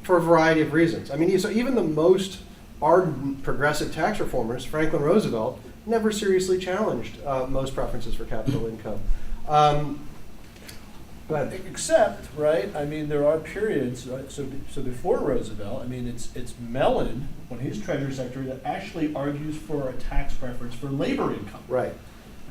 [SPEAKER 4] for a variety of reasons. I mean, so even the most ardent progressive tax reformers, Franklin Roosevelt, never seriously challenged most preferences for capital income.
[SPEAKER 3] But except, right, I mean, there are periods, right, so before Roosevelt, I mean, it's Mellon, when he's Treasury Secretary, that actually argues for a tax preference for labor income.
[SPEAKER 4] Right.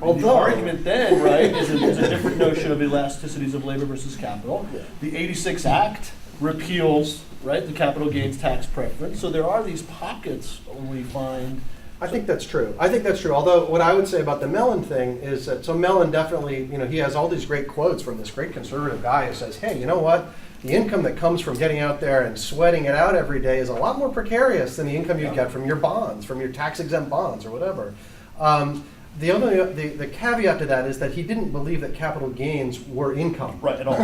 [SPEAKER 3] Although the argument then, right, is a different notion of elasticities of labor versus capital. Yeah. The 86 Act repeals, right, the capital gains tax preference. So there are these pockets when we find.
[SPEAKER 4] I think that's true. Although what I would say about the Mellon thing is that, so Mellon definitely, he has all these great quotes from this great conservative guy who says, hey, you know what? The income that comes from getting out there and sweating it out every day is a lot more precarious than the income you get from your bonds, from your tax-exempt bonds or whatever. The caveat to that is that he didn't believe that capital gains were income.
[SPEAKER 3] Right, at all.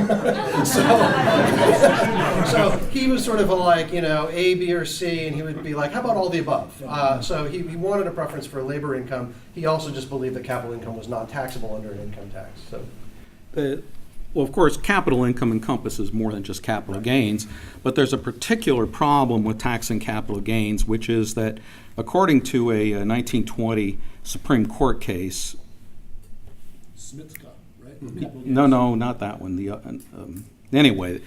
[SPEAKER 4] So he was sort of like, A, B, or C, and he would be like, how about all the above? So he wanted a preference for labor income. He also just believed that capital income was non-taxable under an income tax. So.
[SPEAKER 5] Well, of course, capital income encompasses more than just capital gains, but there's a particular problem with taxing capital gains, which is that according to a 1920 Supreme Court case,
[SPEAKER 3] Smith's Cup, right?
[SPEAKER 5] no, not that one. Anyway,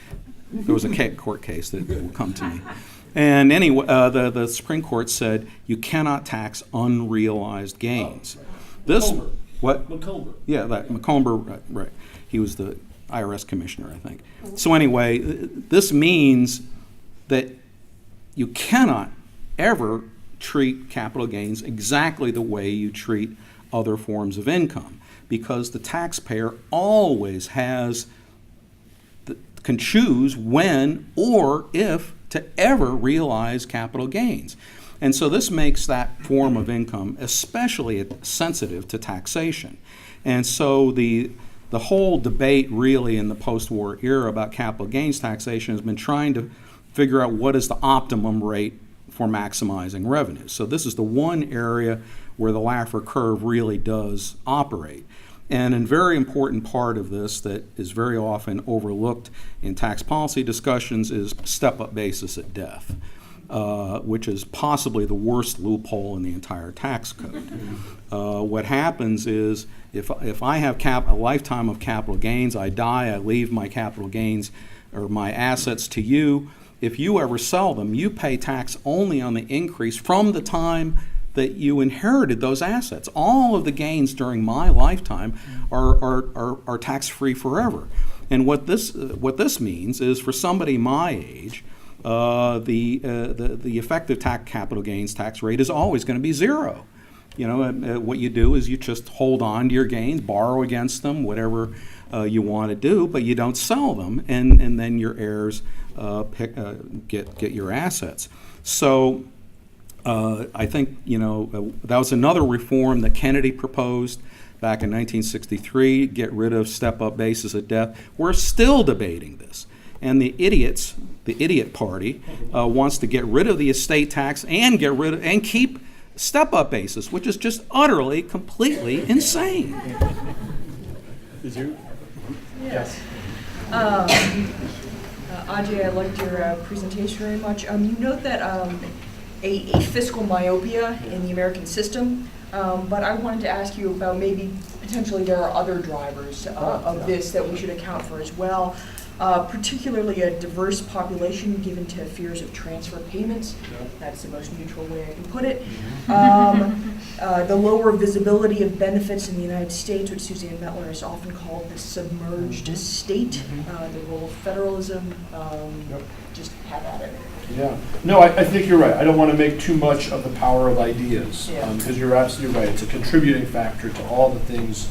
[SPEAKER 5] there was a court case that will come to me. And anyway, the Supreme Court said you cannot tax unrealized gains.
[SPEAKER 3] McComber.
[SPEAKER 5] What?
[SPEAKER 3] McComber.
[SPEAKER 5] Yeah, that McComber, right. He was the IRS commissioner, I think. So anyway, this means that you cannot ever treat capital gains exactly the way you treat other forms of income, because the taxpayer always can choose when or if to ever realize capital gains. And so this makes that form of income especially sensitive to taxation. And so the whole debate really in the post-war era about capital gains taxation has been trying to figure out what is the optimum rate for maximizing revenue. So this is the one area where the Laffer curve really does operate. And a very important part of this that is very often overlooked in tax policy discussions is step-up basis at death, which is possibly the worst loophole in the entire tax code. What happens is if I have a lifetime of capital gains, I die, I leave my capital gains or my assets to you. If you ever sell them, you pay tax only on the increase from the time that you inherited those assets. All of the gains during my lifetime are tax-free forever. And what this means is for somebody my age, the effective capital gains tax rate is always going to be zero. What you do is you just hold on to your gains, borrow against them, whatever you want to do, but you don't sell them, and then your heirs get your assets. So I think that was another reform that Kennedy proposed back in 1963. Get rid of step-up basis at death. We're still debating this, and the idiot party wants to get rid of the estate tax and keep step-up basis, which is just utterly, completely insane.
[SPEAKER 3] Is you?
[SPEAKER 8] Yes. Ajay, I liked your presentation very much. You note that a fiscal myopia in the American system, but I wanted to ask you about maybe potentially there are other drivers of this that we should account for as well. Particularly a diverse population given to fears of transfer payments. That's the most neutral way I can put it. The lower visibility of benefits in the United States, which Suzanne Mettler has often called the submerged state, the role of federalism. Just have at it.
[SPEAKER 3] Yeah. No, I think you're right. I don't want to make too much of the power of ideas, because you're absolutely right. It's a contributing factor to all the things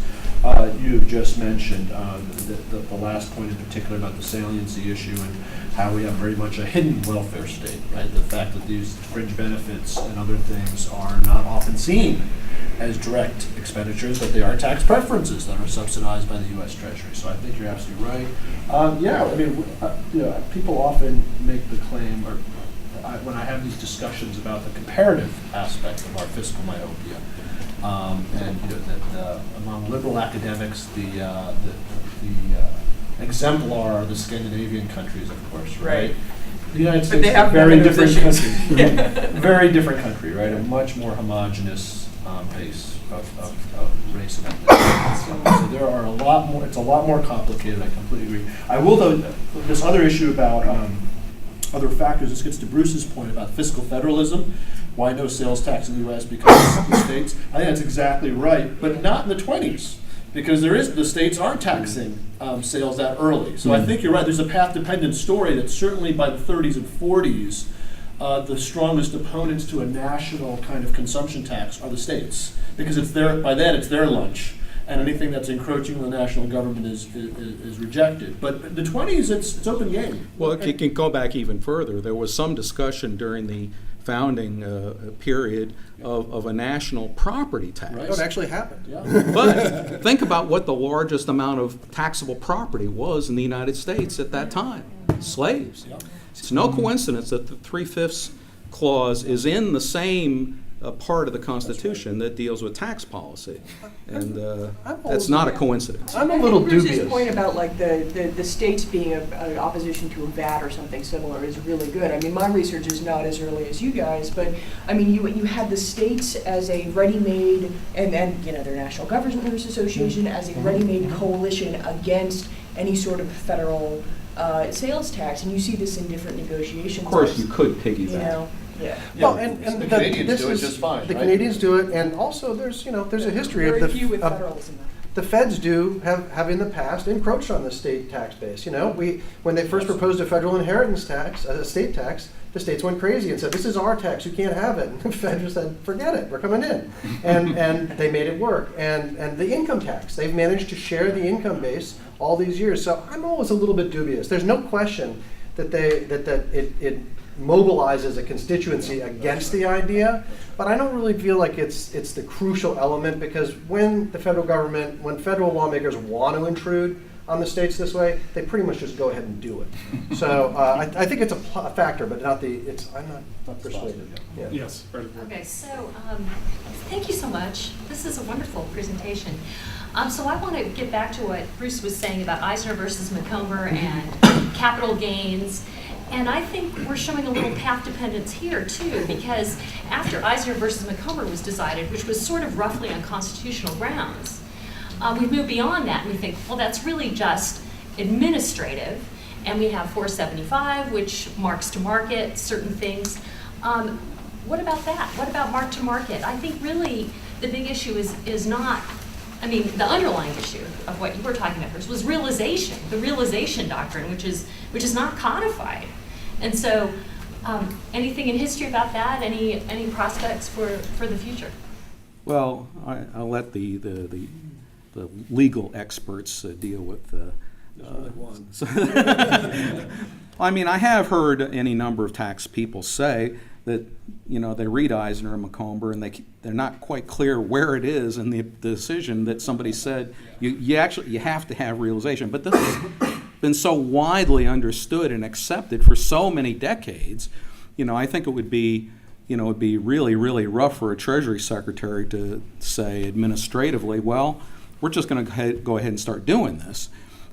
[SPEAKER 3] you've just mentioned, the last point in particular about the saliency issue and how we have very much a hidden welfare state, right? The fact that these fringe benefits and other things are not often seen as direct expenditures, but they are tax preferences that are subsidized by the U.S. Treasury. So I think you're absolutely right. People often make the claim, or when I have these discussions about the comparative aspect of our fiscal myopia, among liberal academics, the exemplar are the Scandinavian countries, of course, right? The United States is a very different country. Very different country, right? A much more homogenous base of race and ethnicity. So there are a lot more. It's a lot more complicated. I completely agree. I will, though, this other issue about other factors. This gets to Bruce's point about fiscal federalism. Why no sales tax in the U.S. because of the states? I think that's exactly right, but not in the 20s. because the states are taxing sales that early. So I think you're right. There's a path-dependent story that certainly by the 30s and 40s, the strongest opponents to a national kind of consumption tax are the states, because by then it's their lunch, and anything that's encroaching on the national government is rejected. But the 20s, it's open game.
[SPEAKER 5] Well, it can go back even further. There was some discussion during the founding period of a national property tax.
[SPEAKER 3] Right.
[SPEAKER 4] No, it actually happened.
[SPEAKER 3] Yeah.
[SPEAKER 5] But think about what the largest amount of taxable property was in the United States at that time: slaves.
[SPEAKER 3] Yeah.
[SPEAKER 5] It's no coincidence that the 3/5 clause is in the same part of the Constitution that deals with tax policy, and that's not a coincidence.
[SPEAKER 4] I'm a little
[SPEAKER 8] Bruce's
[SPEAKER 4] dubious.
[SPEAKER 8] point about like the states being an opposition to a VAT or something similar is really good. I mean, my research is not as early as you guys, but I mean, you had the states as a ready-made, and their National Governors Association as a ready-made coalition against any sort of federal sales tax, and you see this in different negotiations.
[SPEAKER 5] Of course, you could
[SPEAKER 8] You
[SPEAKER 5] piggyback.
[SPEAKER 8] know, yeah.
[SPEAKER 4] Well, and
[SPEAKER 3] The Canadians
[SPEAKER 4] this
[SPEAKER 3] do it
[SPEAKER 4] is-
[SPEAKER 3] just fine,
[SPEAKER 4] The
[SPEAKER 3] right?
[SPEAKER 4] Canadians do it, and also there's a history of
[SPEAKER 8] Very few with
[SPEAKER 4] of
[SPEAKER 8] federalism.
[SPEAKER 4] the feds have in the past encroached on the state tax base. When they first proposed a federal inheritance tax, a state tax, the states went crazy and said, "This is our tax, you can't have it." And the feds just said, "Forget it, we're coming in," and they made it work. And the income tax, they've managed to share the income base all these years. So I'm always a little bit dubious. There's no question that it mobilizes a constituency against the idea, but I don't really feel like it's the crucial element, because when federal lawmakers want to intrude on the states this way, they pretty much just go ahead and do it. So I think it's a factor, but I'm not persuaded. Yeah.
[SPEAKER 1] Yes.
[SPEAKER 9] Okay, so thank you so much. This is a wonderful presentation. So I want to get back to what Bruce was saying about Eisner versus Macomber and capital gains. And I think we're showing a little path dependence here too, because after Eisner versus Macomber was decided, which was sort of roughly on constitutional grounds, we've moved beyond that and we think, well, that's really just administrative. And we have 475, which marks to market certain things. What about that? What about mark to market? I think really the big issue is not, I mean, the underlying issue of what you were talking about, Bruce, was realization, the realization doctrine, which is not codified. And so, anything in history about that? Any prospects for the future?
[SPEAKER 5] Well, I'll let the legal experts deal with the. I mean, I have heard any number of tax people say that they read Eisner and Macomber and they're not quite clear where it is in the decision that somebody said you have to have realization. But this has been so widely understood and accepted for so many decades. I think it would be really, really rough for a Treasury Secretary to say administratively, well, we're just going to go ahead and start doing this.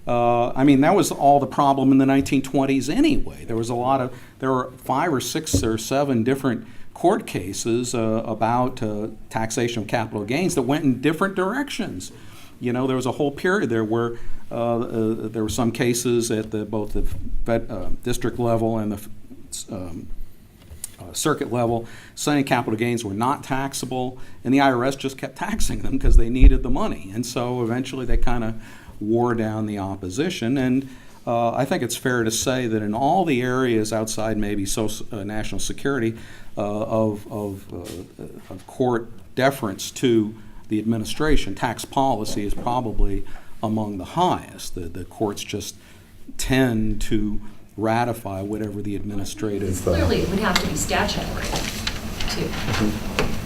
[SPEAKER 5] I mean, that was all the problem in the 1920s anyway. There were 5 or 6 or 7 different court cases about taxation of capital gains that went in different directions. There was a whole period there where there were some cases at both the district level and the circuit level saying capital gains were not taxable, and the IRS just kept taxing them because they needed the money. And so eventually they kind of wore down the opposition. And I think it's fair to say that in all the areas outside maybe national security of court deference to the administration, tax policy is probably among the highest. The courts just tend to ratify whatever the administrative.
[SPEAKER 9] Clearly, it would have to be statutory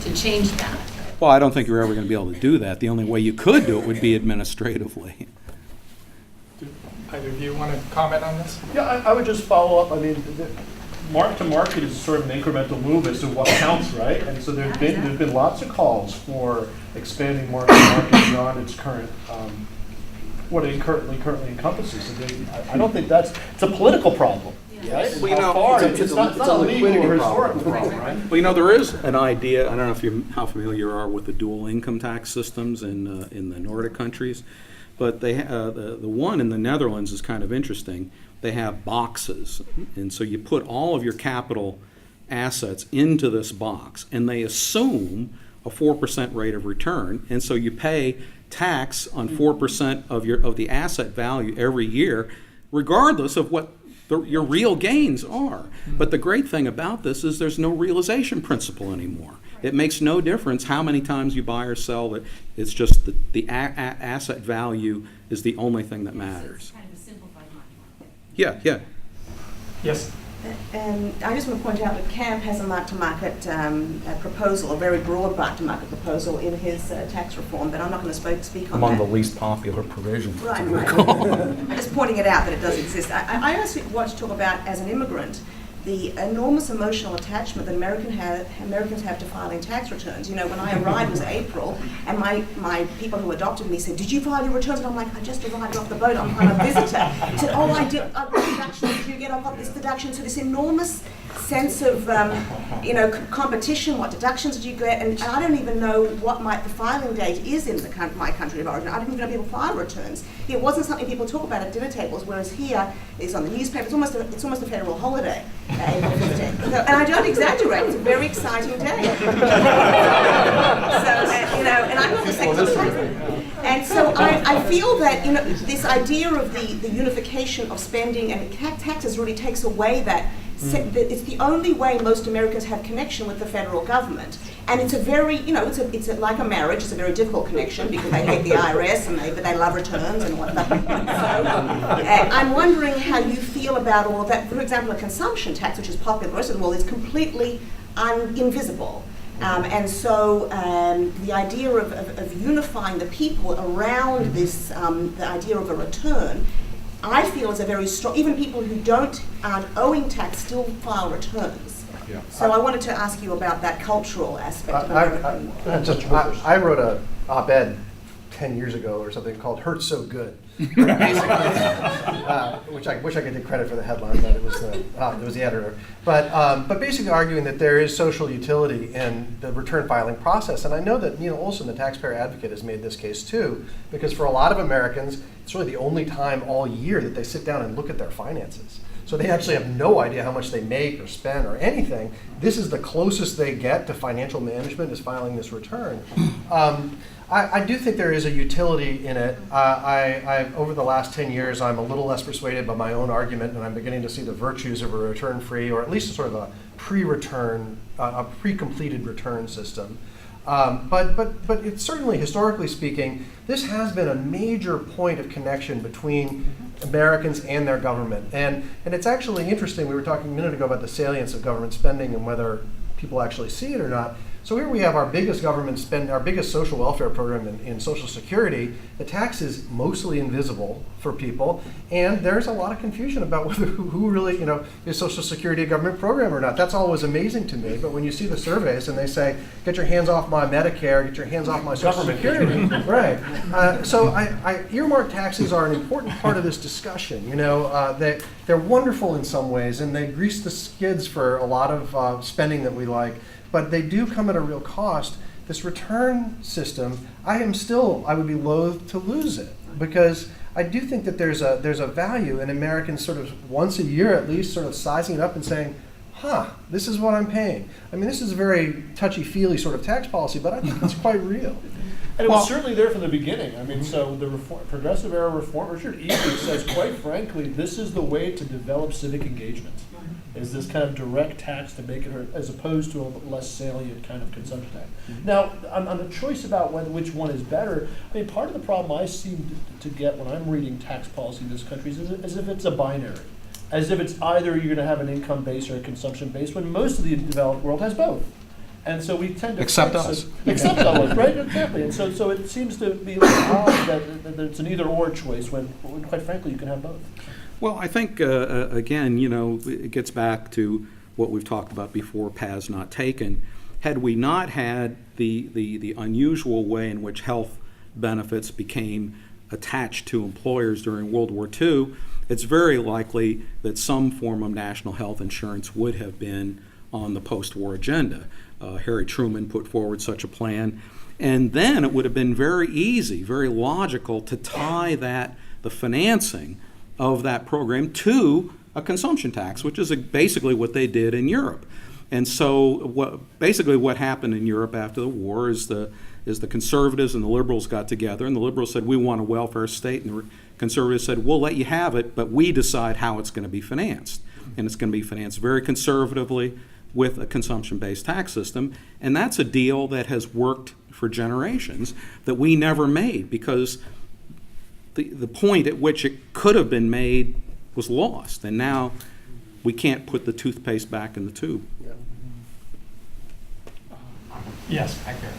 [SPEAKER 9] to change that.
[SPEAKER 5] Well, I don't think you're ever going to be able to do that. The only way you could do it would be administratively.
[SPEAKER 10] Do either of you want to comment on this?
[SPEAKER 3] Yeah, I would just follow up. I mean, mark to market is sort of an incremental move as to what counts, right? And so there's been lots of calls for expanding mark to market beyond its current what it currently encompasses. And I don't think it's a political problem, right?
[SPEAKER 5] Well,
[SPEAKER 3] How far?
[SPEAKER 4] it's
[SPEAKER 3] It's not a legal or historical problem, right?
[SPEAKER 5] Well, there is an idea. I don't know how familiar you are with the dual income tax systems in the Nordic countries, but they the one in the Netherlands is kind of interesting. They have boxes, and so you put all of your capital assets into this box, and they assume a 4% rate of return, and so you pay tax on 4% of the asset value every year, regardless of what your real gains are. But the great thing about this is there's no realization principle anymore. It makes no difference how many times you buy or sell it. It's just the asset value is the only thing that matters.
[SPEAKER 9] It's kind of a simplified market.
[SPEAKER 5] Yeah.
[SPEAKER 10] Yes.
[SPEAKER 11] And I just want to point out that Camp has a mark-to-market proposal, a very broad mark-to-market proposal in his tax reform, but I'm not going to speak on
[SPEAKER 5] Among
[SPEAKER 11] that.
[SPEAKER 5] the least popular provisions.
[SPEAKER 11] Right. I'm just pointing it out that it does exist. I also want to talk about, as an immigrant, the enormous emotional attachment that Americans have to filing tax returns. You know, when I arrived was April, and my people who adopted me said, "Did you file your returns?" And I'm like, "I just arrived off the boat. I'm a visitor." He said, "Oh, I did. What deductions did you get? I've got this deduction." So this enormous sense of, competition. What deductions did you get? And I don't even know what the filing date is in my country of origin. I didn't even know people file returns. It wasn't something people talk about at dinner tables, whereas here it's on the newspaper. It's almost a federal holiday. April 15th. And I don't exaggerate, it's a very exciting day. And I'm not the secretary. And so I feel that, this idea of the unification of spending and taxes really takes away that it's the only way most Americans have connection with the federal government. And it's a very, it's like a marriage. It's a very difficult connection because they hate the IRS but they love returns and whatnot. So I'm wondering how you feel about all of that. For example, a consumption tax, which is popular in the rest of the world, is completely invisible. And so the idea of unifying the people around this, the idea of a return, I feel is a very strong, even people who aren't owing tax still file returns.
[SPEAKER 4] Yeah.
[SPEAKER 11] So I wanted to ask you about that cultural aspect.
[SPEAKER 4] I wrote an op-ed 10 years ago or something called "Hurts So Good," which I wish I could take credit for the headline, but it was the editor. But basically arguing that there is social utility in the return filing process, and I know that Neil Olson, the taxpayer advocate, has made this case too, because for a lot of Americans, it's really the only time all year that they sit down and look at their finances. So they actually have no idea how much they make or spend or anything. This is the closest they get to financial management, is filing this return. I do think there is a utility in it. Over the last 10 years, I'm a little less persuaded by my own argument, and I'm beginning to see the virtues of a return-free, or at least sort of a pre-return, a pre-completed return system. But it's certainly, historically speaking, this has been a major point of connection between Americans and their government. And it's actually interesting, we were talking a minute ago about the salience of government spending and whether people actually see it or not. So here we have our biggest government spend, our biggest social welfare program in Social Security. The tax is mostly invisible for people, and there's a lot of confusion about whether who really, is Social Security a government program or not. That's always amazing to me. But when you see the surveys and they say, "Get your hands off my Medicare, get your hands off my Social Security," right? So earmark taxes are an important part of this discussion. They're wonderful in some ways, and they grease the skids for a lot of spending that we like. But they do come at a real cost. This return system, I would be loath to lose it, because I do think that there's a value in Americans sort of once a year at least sort of sizing it up and saying, this is what I'm paying. I mean, this is a very touchy-feely sort of tax policy, but I think it's quite real.
[SPEAKER 3] And it was certainly there from the beginning. I mean, so the progressive era reform, Richard Easley says, quite frankly, this is the way to develop civic engagement, is this kind of direct tax to make it, as opposed to a less salient kind of consumption tax. Now, on the choice about which one is better, I mean, part of the problem I seem to get when I'm reading tax policy in this country is as if it's a binary, as if it's either you're going to have an income base or a consumption base, when most of the developed world has both. And so we tend to
[SPEAKER 5] Except us.
[SPEAKER 3] Except us, right? Exactly. And so it seems to be odd that it's an either-or choice when, quite frankly, you can have both.
[SPEAKER 5] Well, I think, again, it gets back to what we've talked about before, paths not taken. Had we not had the unusual way in which health benefits became attached to employers during World War II, it's very likely that some form of national health insurance would have been on the post-war agenda. Harry Truman put forward such a plan. And then it would have been very easy, very logical to tie the financing of that program to a consumption tax, which is basically what they did in Europe. And so basically what happened in Europe after the war is the conservatives and the liberals got together, and the liberals said, we want a welfare state, and the conservatives said, we'll let you have it, but we decide how it's going to be financed. And it's going to be financed very conservatively with a consumption-based tax system. And that's a deal that has worked for generations that we never made, because the point at which it could have been made was lost. And now we can't put the toothpaste back in the tube.
[SPEAKER 10] Yes, back there.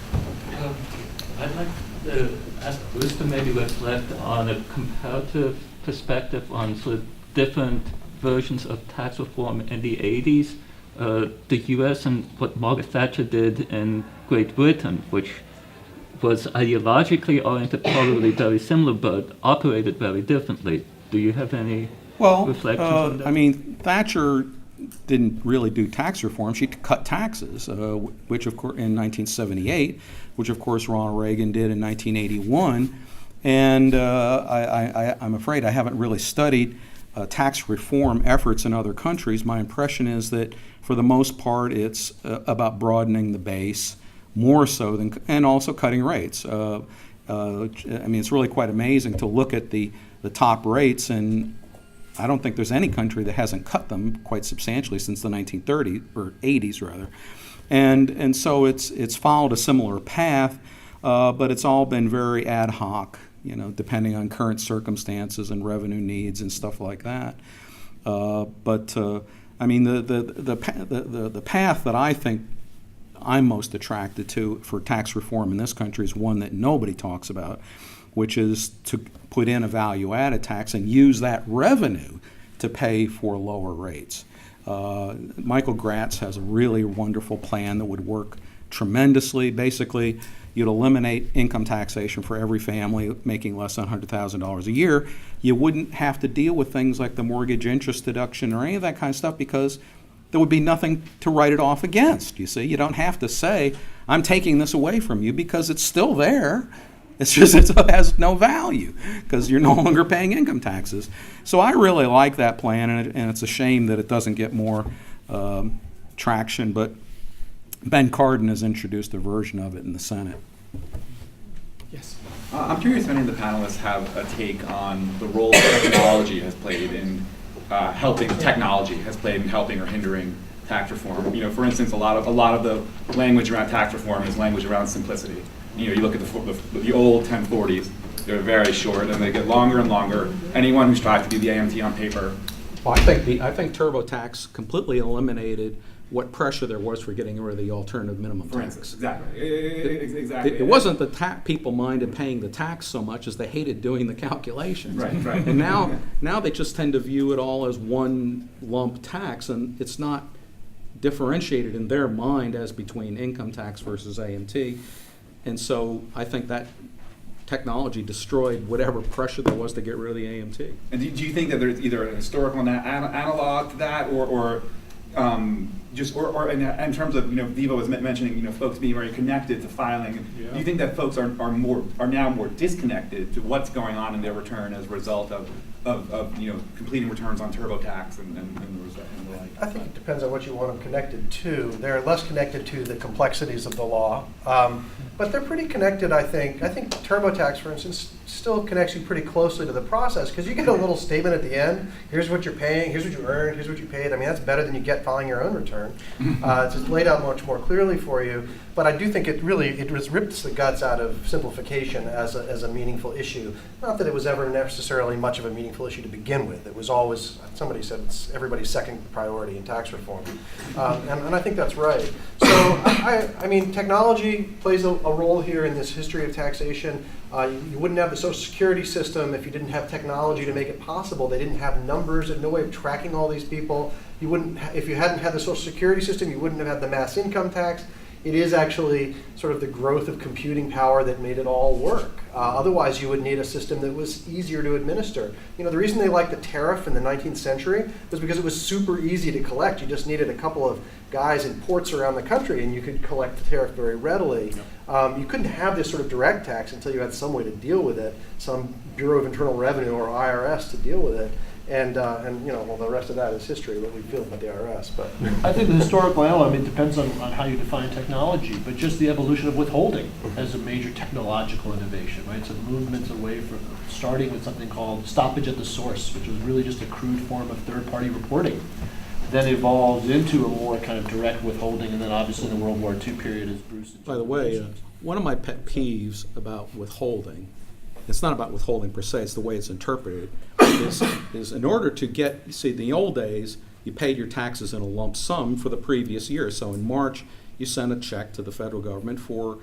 [SPEAKER 12] I'd like to ask Bruce to maybe reflect on a comparative perspective on sort of different versions of tax reform in the 80s. The US and what Margaret Thatcher did in Great Britain, which was ideologically oriented, probably very similar, but operated very differently. Do you have any reflections on that?
[SPEAKER 5] I mean, Thatcher didn't really do tax reform. She cut taxes, which of course in 1978, which of course Ronald Reagan did in 1981. And I'm afraid I haven't really studied tax reform efforts in other countries. My impression is that for the most part it's about broadening the base more so than, and also cutting rates. I mean, it's really quite amazing to look at the top rates, and I don't think there's any country that hasn't cut them quite substantially since the 1930s, or 80s rather. And so it's followed a similar path, but it's all been very ad hoc, you know, depending on current circumstances and revenue needs and stuff like that. I mean, the path that I think I'm most attracted to for tax reform in this country is one that nobody talks about, which is to put in a value-added tax and use that revenue to pay for lower rates. Michael Gratz has a really wonderful plan that would work tremendously. Basically, you'd eliminate income taxation for every family making less than $100,000 a year. You wouldn't have to deal with things like the mortgage interest deduction or any of that kind of stuff, because there would be nothing to write it off against, you see. You don't have to say, I'm taking this away from you, because it's still there. It's just it has no value because you're no longer paying income taxes. So I really like that plan, and it's a shame that it doesn't get more traction, but Ben Cardin has introduced a version of it in the Senate.
[SPEAKER 10] Yes.
[SPEAKER 13] I'm curious if any of the panelists have a take on the role that technology has played in helping or hindering tax reform. You know, for instance, a lot of the language around tax reform is language around simplicity. You know, you look at the old 1040s; they're very short, and they get longer and longer. Anyone who's tried to do the AMT on paper.
[SPEAKER 5] Well, I think TurboTax completely eliminated what pressure there was for getting rid of the alternative minimum tax.
[SPEAKER 13] For instance, exactly.
[SPEAKER 5] It wasn't the people minded paying the tax so much as they hated doing the calculations.
[SPEAKER 13] Right.
[SPEAKER 5] And now they just tend to view it all as one lump tax, and it's not differentiated in their mind as between income tax versus AMT. And so I think that technology destroyed whatever pressure there was to get rid of the AMT.
[SPEAKER 13] And do you think that there's either a historical analog to that, or in terms of, you know, Vivo was mentioning, you know, folks being very connected to filing. Yeah. Do you think that folks are now more disconnected to what's going on in their return as a result of you know, completing returns on TurboTax and the like?
[SPEAKER 4] I think it depends on what you want them connected to. They're less connected to the complexities of the law, but they're pretty connected, I think. I think TurboTax, for instance, still connects you pretty closely to the process, because you get a little statement at the end. Here's what you're paying, here's what you earned, here's what you paid. I mean, that's better than you get filing your own return. It's just laid out much more clearly for you. But I do think it rips the guts out of simplification as a meaningful issue. Not that it was ever necessarily much of a meaningful issue to begin with. It was always, somebody said, it's everybody's second priority in tax reform. And I think that's right. So, I mean, technology plays a role here in this history of taxation. You wouldn't have the Social Security system if you didn't have technology to make it possible. They didn't have numbers and no way of tracking all these people. You wouldn't, if you hadn't had the Social Security system, you wouldn't have had the mass income tax. It is actually sort of the growth of computing power that made it all work. Otherwise, you would need a system that was easier to administer. You know, the reason they liked the tariff in the 19th century was because it was super easy to collect. You just needed a couple of guys in ports around the country, and you could collect the tariff very readily. You couldn't have this sort of direct tax until you had some way to deal with it, some Bureau of Internal Revenue or IRS to deal with it. And well, the rest of that is history, what we feel about the IRS. But
[SPEAKER 3] I think the historical element depends on how you define technology, but just the evolution of withholding as a major technological innovation, right? So movements away from starting with something called stoppage at the source, which was really just a crude form of third-party reporting, then evolved into a more kind of direct withholding, and then obviously in the World War II period, as Bruce.
[SPEAKER 5] By the way, one of my pet peeves about withholding, it's not about withholding per se, it's the way it's interpreted, is in order to get, you see, in the old days, you paid your taxes in a lump sum for the previous year. So in March, you sent a check to the federal government for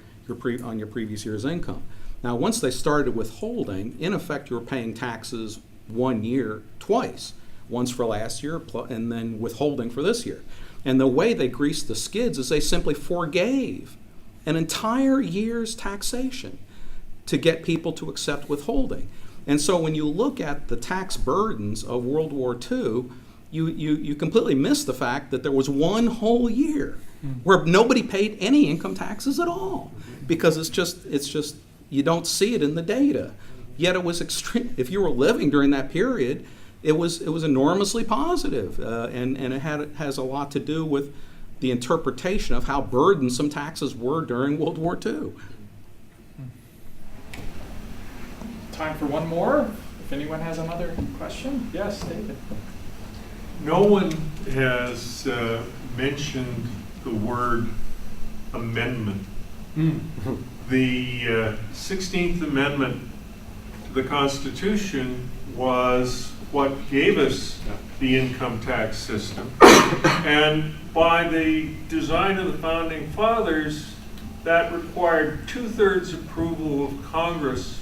[SPEAKER 5] on your previous year's income. Now, once they started withholding, in effect, you were paying taxes 1 year twice, once for last year and then withholding for this year. And the way they greased the skids is they simply forgave an entire year's taxation to get people to accept withholding. And so when you look at the tax burdens of World War II, you completely miss the fact that there was one whole year where nobody paid any income taxes at all, because it's just you don't see it in the data. Yet it was extreme. If you were living during that period, it was enormously positive, and it has a lot to do with the interpretation of how burdensome taxes were during World War II.
[SPEAKER 1] Time for one more. If anyone has another question. Yes, David.
[SPEAKER 14] No one has mentioned the word amendment. The 16th Amendment to the Constitution was what gave us the income tax system. And by the design of the Founding Fathers, that required 2/3 approval of Congress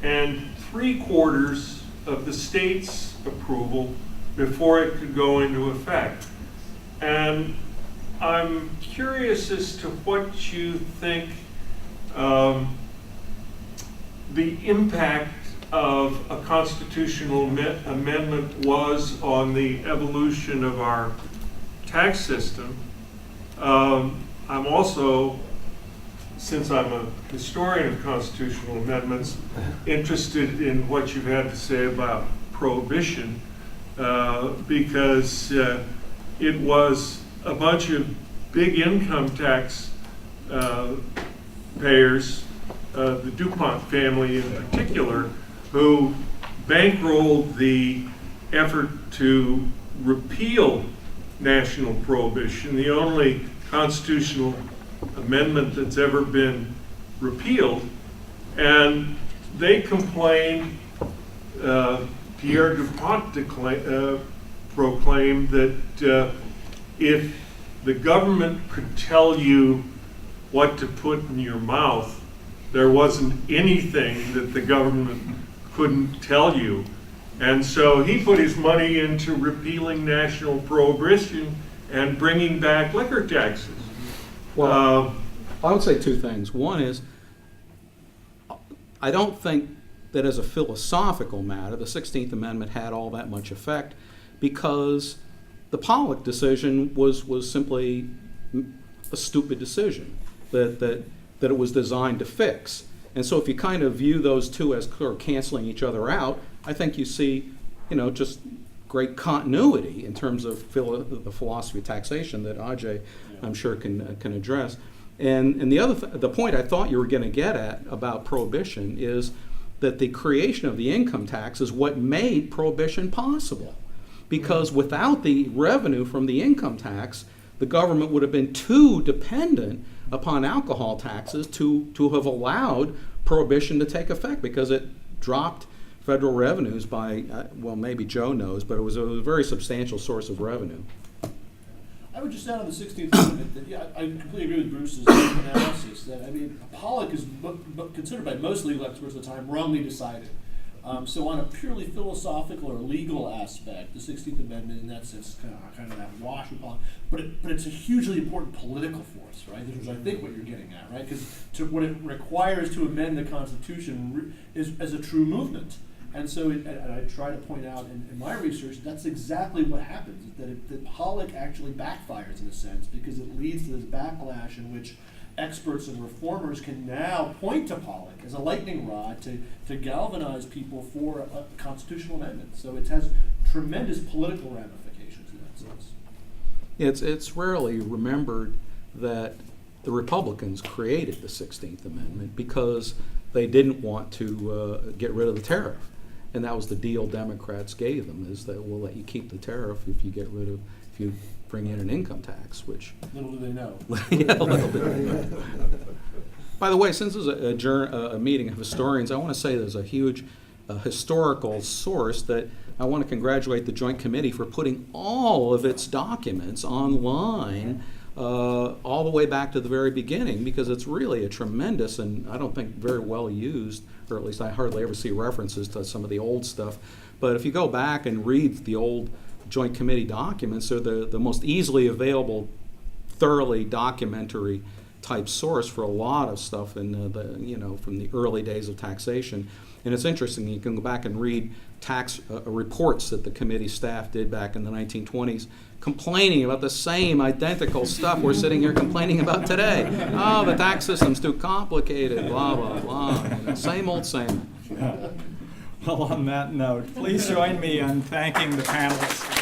[SPEAKER 14] and 3/4 of the state's approval before it could go into effect. And I'm curious as to what you think the impact of a constitutional amendment was on the evolution of our tax system. I'm also, since I'm a historian of constitutional amendments, interested in what you've had to say about prohibition, because it was a bunch of big income tax payers, the DuPont family in particular, who bankrolled the effort to repeal national prohibition, the only constitutional amendment that's ever been repealed. And they complained, Pierre DuPont proclaimed that if the government could tell you what to put in your mouth, there wasn't anything that the government couldn't tell you. And so he put his money into repealing national prohibition and bringing back liquor taxes.
[SPEAKER 5] Well, I would say two things. One is, I don't think that as a philosophical matter, the 16th Amendment had all that much effect, because the Pollock decision was simply a stupid decision that it was designed to fix. And so if you kind of view those two as canceling each other out, I think you see, just great continuity in terms of the philosophy of taxation that Ajay, I'm sure, can address. And the point I thought you were going to get at about prohibition is that the creation of the income tax is what made prohibition possible. Because without the revenue from the income tax, the government would have been too dependent upon alcohol taxes to have allowed prohibition to take effect, because it dropped federal revenues by, well, maybe Joe knows, but it was a very substantial source of revenue.
[SPEAKER 3] I would just add on the 16th Amendment that, yeah, I completely agree with Bruce's analysis that, Pollock is considered by most legal experts at the time wrongly decided. So on a purely philosophical or legal aspect, the 16th Amendment in that sense kind of that wash with Pollock, but it's a hugely important political force, right? Which is, I think, what you're getting at, right? Because what it requires to amend the Constitution is a true movement. And so, and I try to point out in my research, that's exactly what happens, that Pollock actually backfires in a sense, because it leads to this backlash in which experts and reformers can now point to Pollock as a lightning rod to galvanize people for a constitutional amendment. So it has tremendous political ramifications in that sense.
[SPEAKER 5] It's rarely remembered that the Republicans created the 16th Amendment because they didn't want to get rid of the tariff. And that was the deal Democrats gave them, is that we'll let you keep the tariff if you bring in an income tax, which...
[SPEAKER 3] Little do they know.
[SPEAKER 5] Yeah, a little bit. By the way, since this is a meeting of historians, I want to say there's a huge historical source that I want to congratulate the Joint Committee for putting all of its documents online all the way back to the very beginning, because it's really a tremendous and I don't think very well used, or at least I hardly ever see references to some of the old stuff. But if you go back and read the old Joint Committee documents, they're the most easily available, thoroughly documentary type source for a lot of stuff in from the early days of taxation. And it's interesting, you can go back and read tax reports that the committee staff did back in the 1920s, complaining about the same identical stuff we're sitting here complaining about today. Oh, the tax system's too complicated, blah, blah, blah. Same old same.
[SPEAKER 1] Well, on that note, please join me in thanking the panelists.